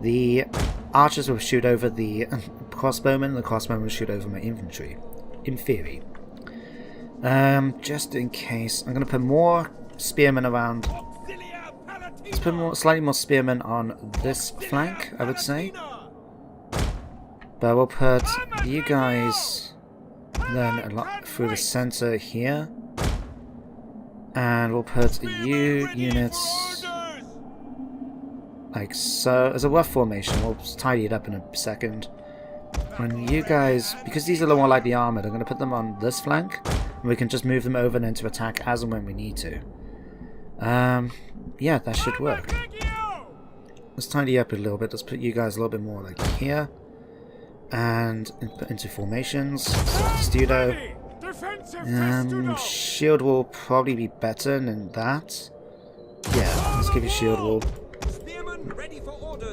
The archers will shoot over the crossbowmen, and the crossbowmen will shoot over my infantry. In theory. Just in case, I'm going to put more spearmen around. Let's put slightly more spearmen on this flank, I would say. But we'll put you guys then a lot through the center here. And we'll put you units like so. As a rough formation, we'll tidy it up in a second. And you guys, because these are the more like the armored, I'm going to put them on this flank. And we can just move them over and then to attack as and when we need to. Yeah, that should work. Let's tidy up a little bit. Let's put you guys a little bit more like here. And put into formations. So Studo. Shield will probably be better than that. Yeah, let's give you shield wall.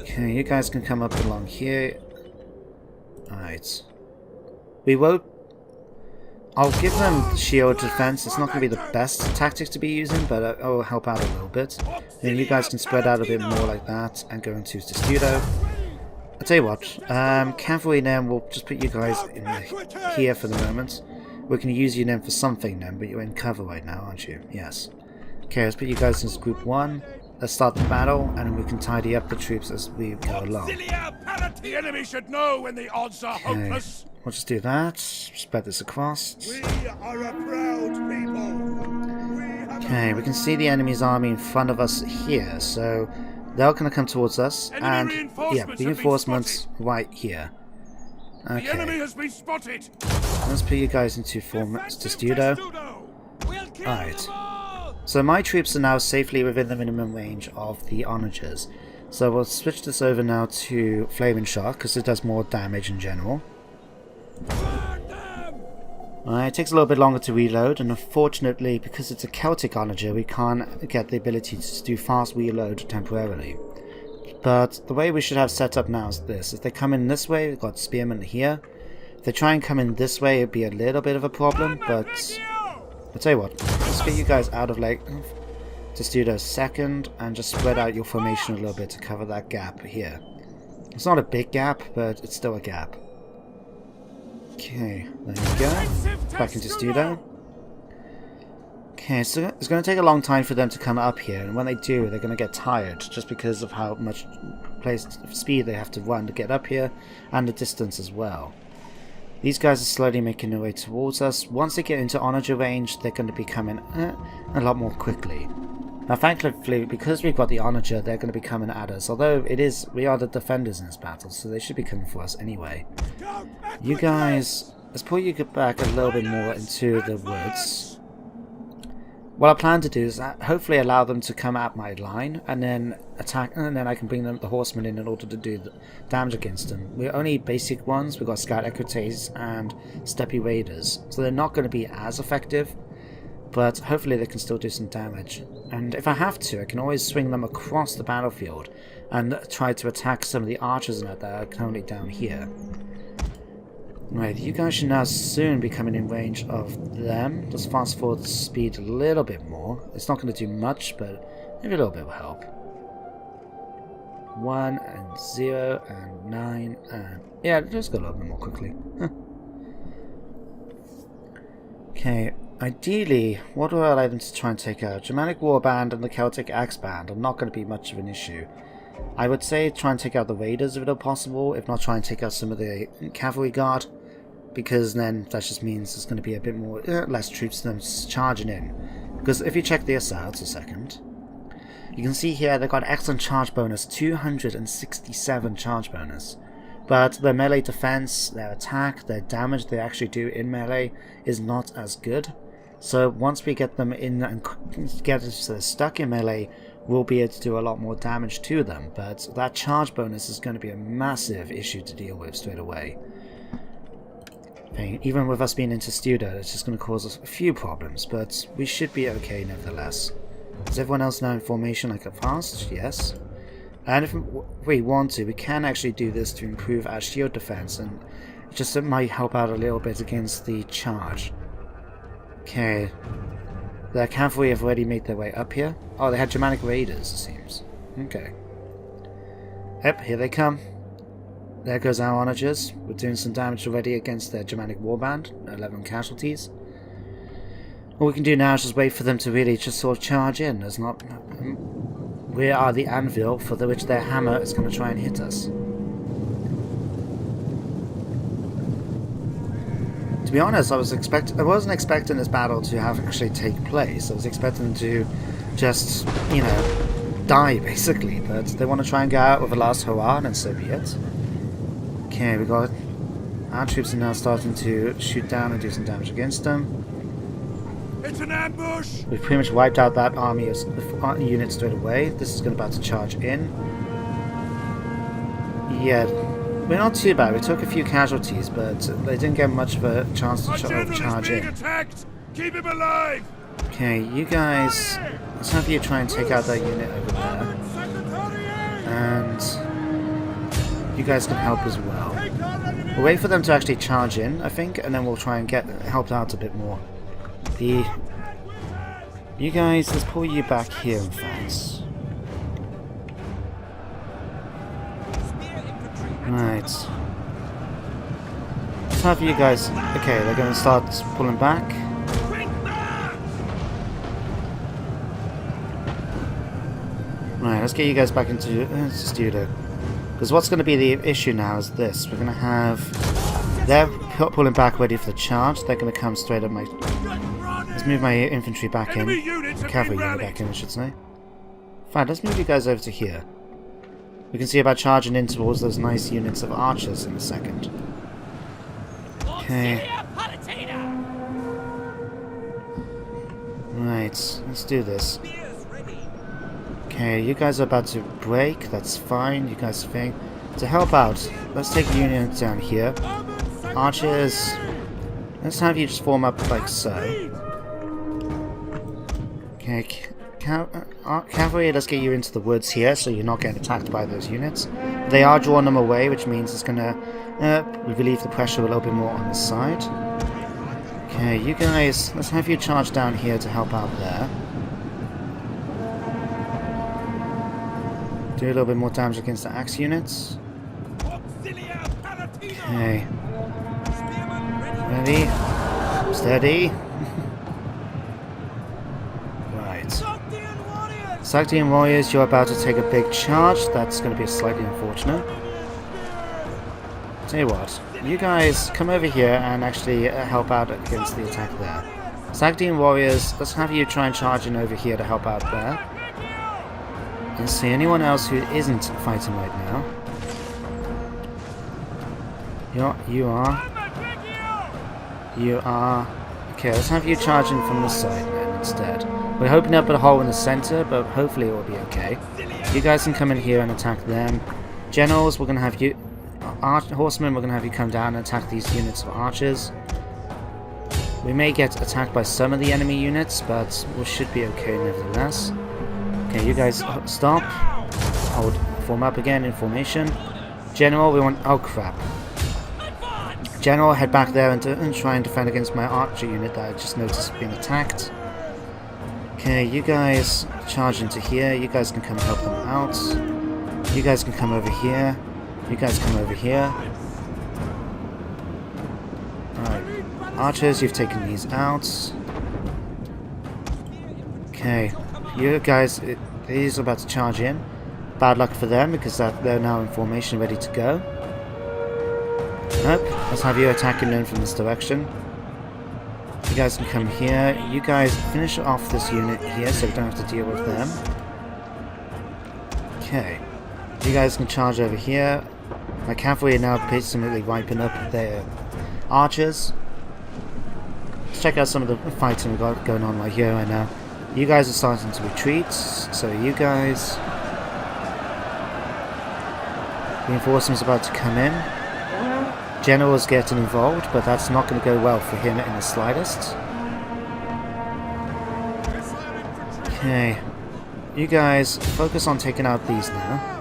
Okay, you guys can come up along here. Alright. We won't... I'll give them shield defense. It's not going to be the best tactics to be using, but it'll help out a little bit. Then you guys can spread out a bit more like that and go into Testudo. I'll tell you what, cavalry then, we'll just put you guys in here for the moment. We can use you then for something then, but you're in cover right now, aren't you? Yes. Okay, let's put you guys in group 1. Let's start the battle, and then we can tidy up the troops as we go along. The enemy should know when the odds are hopeless. We'll just do that. Spread this across. We are a proud people. Okay, we can see the enemy's army in front of us here, so they're going to come towards us, and yeah, reinforcements right here. Okay. The enemy has been spotted. Let's put you guys into Testudo. Alright. So my troops are now safely within the minimum range of the onagers. So we'll switch this over now to Flaming Shot, because it does more damage in general. It takes a little bit longer to reload, and unfortunately, because it's a Celtic onager, we can't get the ability to do fast reload temporarily. But the way we should have set up now is this. If they come in this way, we've got spearmen here. If they try and come in this way, it'd be a little bit of a problem, but I'll tell you what, let's get you guys out of Lake. Just do the second and just spread out your formation a little bit to cover that gap here. It's not a big gap, but it's still a gap. Okay, there we go. Back into Studio. Okay, so it's going to take a long time for them to come up here, and when they do, they're going to get tired, just because of how much speed they have to run to get up here, and the distance as well. These guys are slowly making their way towards us. Once they get into onager range, they're going to be coming a lot more quickly. Now, thankfully, because we've got the onager, they're going to be coming at us. Although we are the defenders in this battle, so they should be coming for us anyway. You guys, let's pull you back a little bit more into the woods. What I plan to do is hopefully allow them to come at my line and then attack, and then I can bring the horsemen in order to do the damage against them. We're only basic ones. We've got Scout Equites and Steppe Raiders, so they're not going to be as effective, but hopefully they can still do some damage. And if I have to, I can always swing them across the battlefield and try to attack some of the archers that are currently down here. Right, you guys should now soon be coming in range of them. Just fast forward the speed a little bit more. It's not going to do much, but maybe a little bit will help. 1 and 0 and 9 and... yeah, just go a little bit more quickly. Okay, ideally, what do I like them to try and take out? Germanic Warband and the Celtic Axe Band are not going to be much of an issue. I would say try and take out the Raiders if at all possible, if not try and take out some of the Cavalry Guard, because then that just means there's going to be a bit more less troops than charging in. Because if you check this out a second, you can see here they've got excellent charge bonus, 267 charge bonus. But their melee defense, their attack, their damage they actually do in melee is not as good. So once we get them in and get stuck in melee, we'll be able to do a lot more damage to them. But that charge bonus is going to be a massive issue to deal with straight away. Okay, even with us being into Studio, it's just going to cause us a few problems, but we should be okay nevertheless. Is everyone else now in formation like a fast? Yes. And if we want to, we can actually do this to improve our shield defense, and just it might help out a little bit against the charge. Okay. The cavalry have already made their way up here. Oh, they had Germanic Raiders, it seems. Okay. Yep, here they come. There goes our onagers. We're doing some damage already against their Germanic Warband. 11 casualties. All we can do now is just wait for them to really just sort of charge in. There's not... we are the anvil for which their hammer is going to try and hit us. To be honest, I wasn't expecting this battle to have actually take place. I was expecting them to just, you know, die basically. But they want to try and go out with a last hurrah, and so be it. Okay, we got our troops are now starting to shoot down and do some damage against them. It's an ambush! We've pretty much wiped out that army of units straight away. This is about to charge in. Yeah, we're not too bad. We took a few casualties, but they didn't get much of a chance to charge in. Attacked. Keep him alive! Okay, you guys, let's have you try and take out that unit over there. And you guys can help as well. We'll wait for them to actually charge in, I think, and then we'll try and get helped out a bit more. You guys, let's pull you back here, in fact. Right. Let's have you guys... okay, they're going to start pulling back. Right, let's get you guys back into Studio. Because what's going to be the issue now is this. We're going to have... they're pulling back ready for the charge. They're going to come straight up my... let's move my infantry back in. Cavalry unit back in, I should say. Fine, let's move you guys over to here. We can see about charging in towards those nice units of archers in a second. Okay. Right, let's do this. Okay, you guys are about to break. That's fine. You guys think. To help out, let's take units down here. Archers. Let's have you just form up like so. Okay, Cavalry, let's get you into the woods here so you're not getting attacked by those units. They are drawing them away, which means it's going to relieve the pressure a little bit more on the side. Okay, you guys, let's have you charge down here to help out there. Do a little bit more damage against the axe units. Okay. Ready? Steady. Right. Saktian warriors, you're about to take a big charge. That's going to be slightly unfortunate. Tell you what, you guys come over here and actually help out against the attack there. Saktian warriors, let's have you try and charge in over here to help out there. Let's see, anyone else who isn't fighting right now? You are. Okay, let's have you charge in from this side then instead. We're hoping to put a hole in the center, but hopefully it will be okay. You guys can come in here and attack them. Generals, we're going to have you... Horsemen, we're going to have you come down and attack these units of archers. We may get attacked by some of the enemy units, but we should be okay nevertheless. Okay, you guys stop. Hold, form up again in formation. General, we want... Oh crap. General, head back there and try and defend against my archer unit that I just noticed being attacked. Okay, you guys charge into here. You guys can come help them out. You guys can come over here. You guys come over here. Alright. Archers, you've taken these out. Okay. You guys, these are about to charge in. Bad luck for them because they're now in formation ready to go. Nope. Let's have you attacking them from this direction. You guys can come here. You guys finish off this unit here so we don't have to deal with them. Okay. You guys can charge over here. My cavalry are now basically wiping up their archers. Let's check out some of the fighting we've got going on right here right now. You guys are starting to retreat, so you guys... Reinforcements about to come in. General's getting involved, but that's not going to go well for him in the slightest. Okay. You guys focus on taking out these now.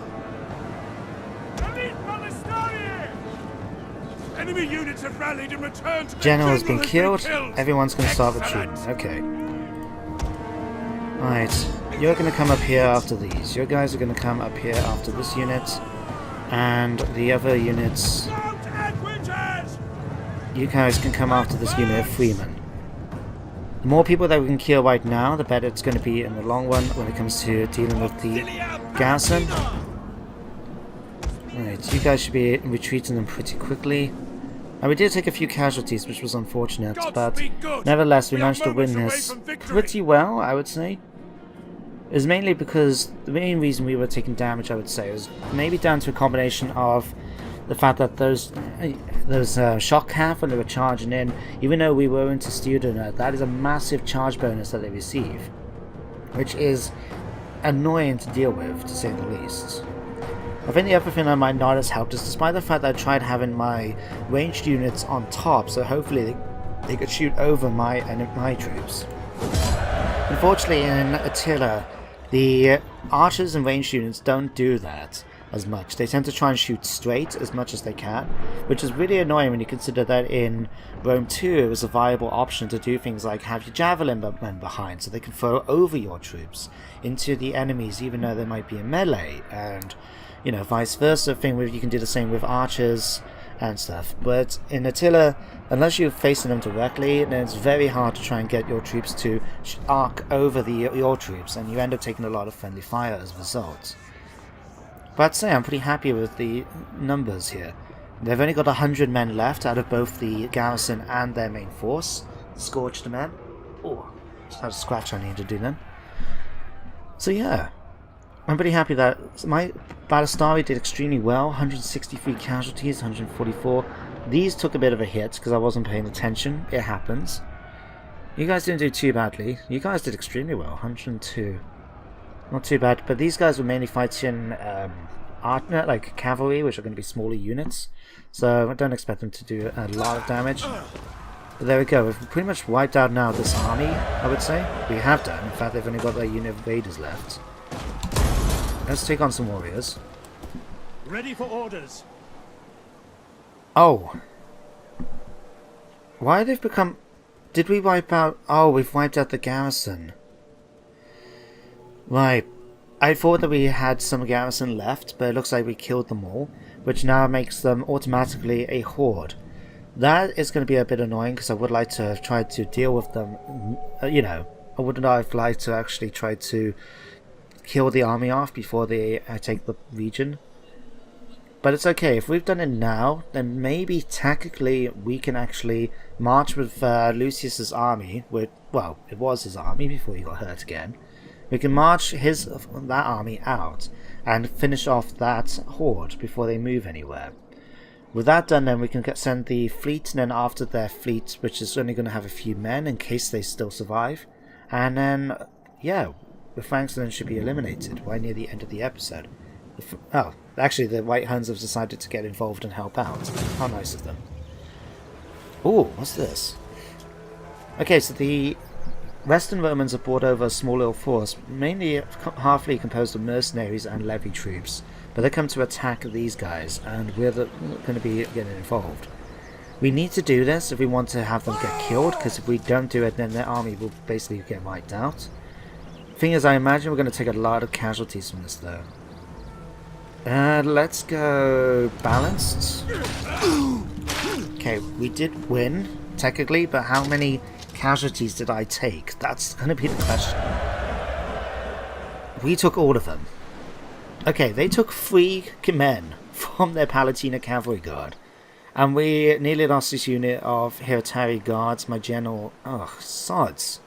Enemy units have rallied and returned. General's been killed. Everyone's going to start retreating. Okay. Right. You're going to come up here after these. Your guys are going to come up here after this unit. And the other units... You guys can come after this unit of Freemen. The more people that we can kill right now, the better it's going to be in the long run when it comes to dealing with the garrison. Right, you guys should be retreating them pretty quickly. And we did take a few casualties, which was unfortunate, but nevertheless we managed to win this pretty well, I would say. It was mainly because the main reason we were taking damage, I would say, was maybe down to a combination of the fact that those shock cav, when they were charging in, even though we were into student, that is a massive charge bonus that they receive, which is annoying to deal with, to say the least. I think the other thing that might not have helped is despite the fact that I tried having my ranged units on top, so hopefully they could shoot over my troops. Unfortunately, in Attila, the archers and ranged units don't do that as much. They tend to try and shoot straight as much as they can, which is really annoying when you consider that in Rome 2 it was a viable option to do things like have your javelin men behind so they can throw over your troops into the enemies even though they might be in melee, and you know, vice versa thing where you can do the same with archers and stuff. But in Attila, unless you're facing them directly, then it's very hard to try and get your troops to arc over your troops, and you end up taking a lot of friendly fire as a result. But I'd say I'm pretty happy with the numbers here. They've only got 100 men left out of both the garrison and their main force. Scorched men. Oh, just had a scratch I need to do then. So yeah, I'm pretty happy that my Battlestari did extremely well. 163 casualties, 144. These took a bit of a hit because I wasn't paying attention. It happens. You guys didn't do too badly. You guys did extremely well. 102. Not too bad, but these guys were mainly fighting like cavalry, which are going to be smaller units, so I don't expect them to do a lot of damage. But there we go. We've pretty much wiped out now this army, I would say. We have done. In fact, they've only got their unit of invaders left. Let's take on some warriors. Ready for orders. Oh. Why they've become... Did we wipe out... Oh, we've wiped out the garrison. Right. I thought that we had some garrison left, but it looks like we killed them all, which now makes them automatically a horde. That is going to be a bit annoying, because I would like to try to deal with them, you know. I would have liked to actually try to kill the army off before they take the region. But it's okay, if we've done it now, then maybe technically we can actually march with Lucius's army, well, it was his army before he got hurt again. We can march that army out and finish off that horde before they move anywhere. With that done, then we can send the fleet, and then after their fleet, which is only going to have a few men in case they still survive, and then, yeah, the Franks then should be eliminated right near the end of the episode. Oh, actually the White Huns have decided to get involved and help out. How nice of them. Ooh, what's this? Okay, so the Western Romans have brought over a small little force, mainly halfly composed of mercenaries and levy troops, but they come to attack these guys, and we're going to be getting involved. We need to do this if we want to have them get killed, because if we don't do it, then their army will basically get wiped out. Thing is, I imagine we're going to take a lot of casualties from this, though. Let's go balanced. Okay, we did win, technically, but how many casualties did I take? That's going to be the question. We took all of them. Okay, they took 3 men from their Palatina cavalry guard. And we nearly lost this unit of hereditary guards, my general... Ugh, sods.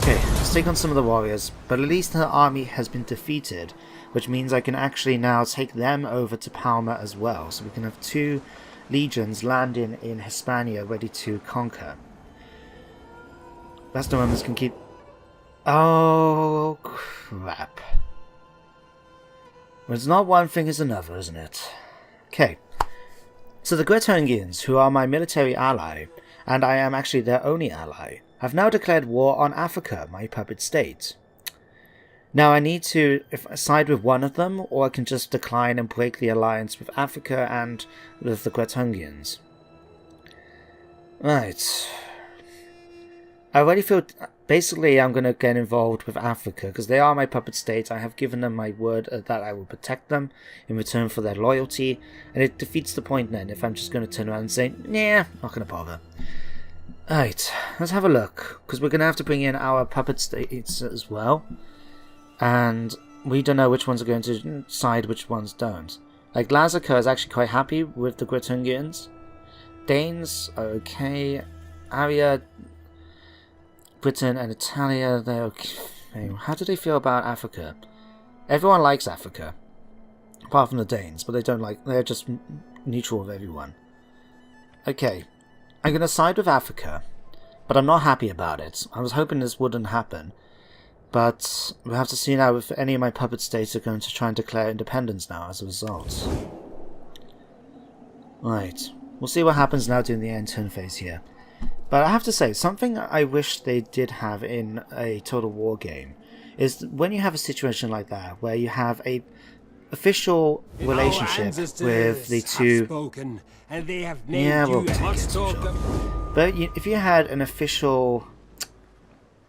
Okay, let's take on some of the warriors, but at least her army has been defeated, which means I can actually now take them over to Palma as well, so we can have 2 legions landing in Hispania ready to conquer. That's the Romans can keep... Oh, crap. Well, it's not one thing, it's another, isn't it? Okay. So the Greutungians, who are my military ally, and I am actually their only ally, have now declared war on Africa, my puppet state. Now I need to side with one of them, or I can just decline and break the alliance with Africa and with the Greutungians. Right. I already feel... Basically, I'm going to get involved with Africa, because they are my puppet state. I have given them my word that I will protect them in return for their loyalty, and it defeats the point then if I'm just going to turn around and say, nah, not going to bother. Alright, let's have a look, because we're going to have to bring in our puppet states as well, and we don't know which ones are going to decide which ones don't. Like, Lazica is actually quite happy with the Greutungians. Danes are okay. Aria... Britain and Italia, they're okay. How do they feel about Africa? Everyone likes Africa, apart from the Danes, but they don't like. They're just neutral with everyone. Okay, I'm gonna side with Africa, but I'm not happy about it. I was hoping this wouldn't happen, but we'll have to see now if any of my puppet states are going to try and declare independence now as a result. Right, we'll see what happens now during the end turn phase here. But I have to say, something I wish they did have in a Total War game is when you have a situation like that, where you have a official relationship with the two... Spoken, and they have named Yeah, we'll you take it, sure. But if you had an official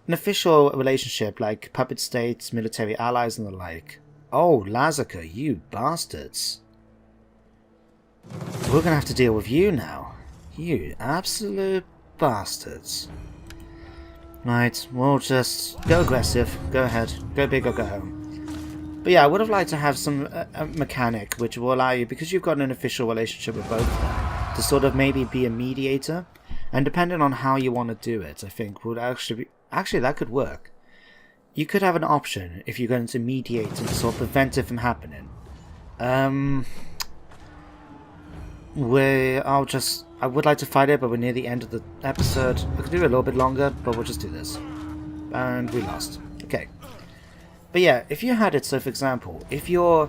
relationship, like puppet states, military allies and the like... Oh, Lazica, you bastards. We're gonna have to deal with you now. You absolute... bastards. Right, we'll just go aggressive, go ahead, go big or go home. But yeah, I would have liked to have some mechanic which will allow you, because you've got an official relationship with both of them, to sort of maybe be a mediator, and depending on how you want to do it, I think would actually be... Actually, that could work. You could have an option if you're going to mediate and sort of prevent it from happening. I would like to fight it, but we're near the end of the episode. I could do it a little bit longer, but we'll just do this. And we lost. Okay. But yeah, if you had it, so for example, if your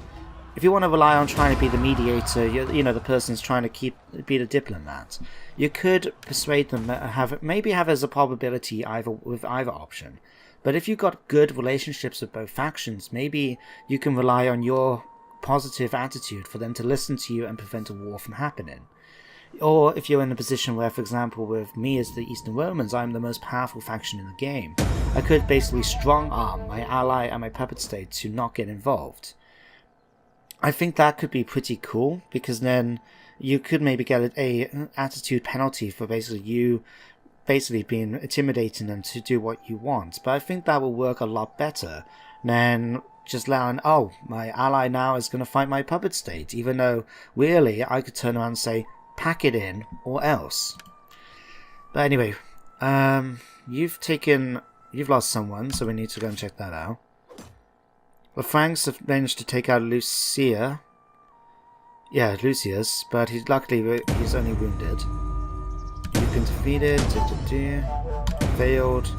if you want to rely on trying to be the mediator, you know, the person's trying to be the diplomat, you could persuade them, maybe have as a probability with either option. But if you've got good relationships with both factions, maybe you can rely on your positive attitude for them to listen to you and prevent a war from happening. Or if you're in a position where, for example, with me as the Eastern Romans, I'm the most powerful faction in the game, I could basically strong-arm my ally and my puppet state to not get involved. I think that could be pretty cool, because then you could maybe get a attitude penalty for basically being intimidating them to do what you want. But I think that will work a lot better than just allowing, oh, my ally now is going to fight my puppet state, even though really I could turn around and say, pack it in or else. But anyway, you've lost someone, so we need to go and check that out. The Franks have managed to take out Lucius, but luckily he's only wounded. You've been defeated. Failed.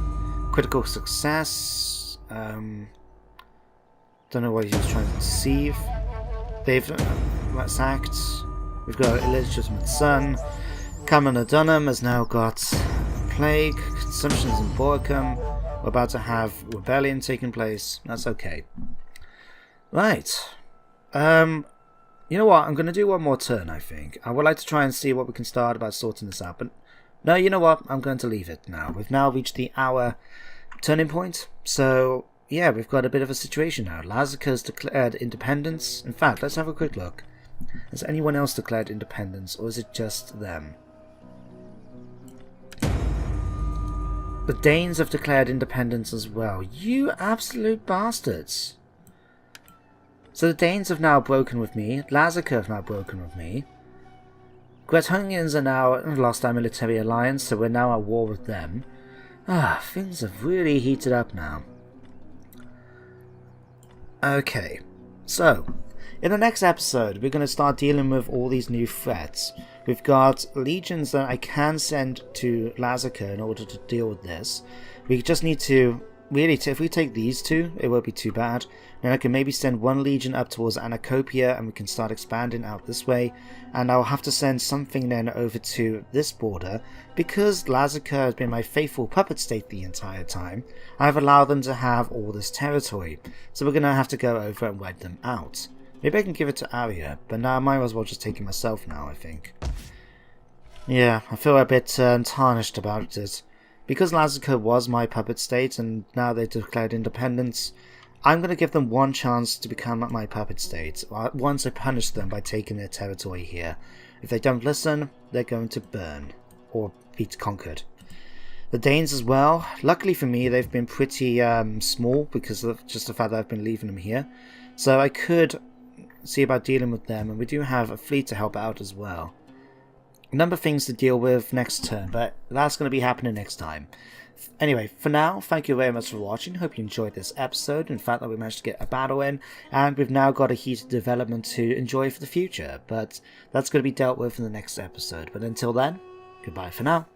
Critical success. Don't know what he was trying to deceive. They've sacked. We've got an illegitimate son. Cameron O'Dunham has now got plague, consumptions in Boracum. We're about to have rebellion taking place. That's okay. Right. You know what? I'm going to do one more turn, I think. I would like to try and see what we can start about sorting this out. But no, you know what? I'm going to leave it now. We've now reached the hour turning point. So, yeah, we've got a bit of a situation now. Lazica's declared independence. In fact, let's have a quick look. Has anyone else declared independence, or is it just them? The Danes have declared independence as well. You absolute bastards. So the Danes have now broken with me. Lazica have now broken with me. Grethungians are now lost our military alliance, so we're now at war with them. Things have really heated up now. Okay, so in the next episode, we're going to start dealing with all these new threats. We've got legions that I can send to Lazica in order to deal with this. We just need to, really, if we take these two, it won't be too bad. Then I can maybe send one legion up towards Anacopia and we can start expanding out this way. And I'll have to send something then over to this border. Because Lazica has been my faithful puppet state the entire time, I've allowed them to have all this territory. So we're going to have to go over and wipe them out. Maybe I can give it to Arya, but now I might as well just take it myself now, I think. Yeah, I feel a bit tarnished about it. Because Lazica was my puppet state, and now they've declared independence, I'm going to give them one chance to become my puppet state, once I punish them by taking their territory here. If they don't listen, they're going to burn, or be conquered. The Danes as well, luckily for me, they've been pretty small, because of just the fact that I've been leaving them here. So I could see about dealing with them, and we do have a fleet to help out as well. A number of things to deal with next turn, but that's going to be happening next time. Anyway, for now, thank you very much for watching. Hope you enjoyed this episode. In fact, that we managed to get a battle in, and we've now got a heated development to enjoy for the future. But that's going to be dealt with in the next episode. But until then, goodbye for now.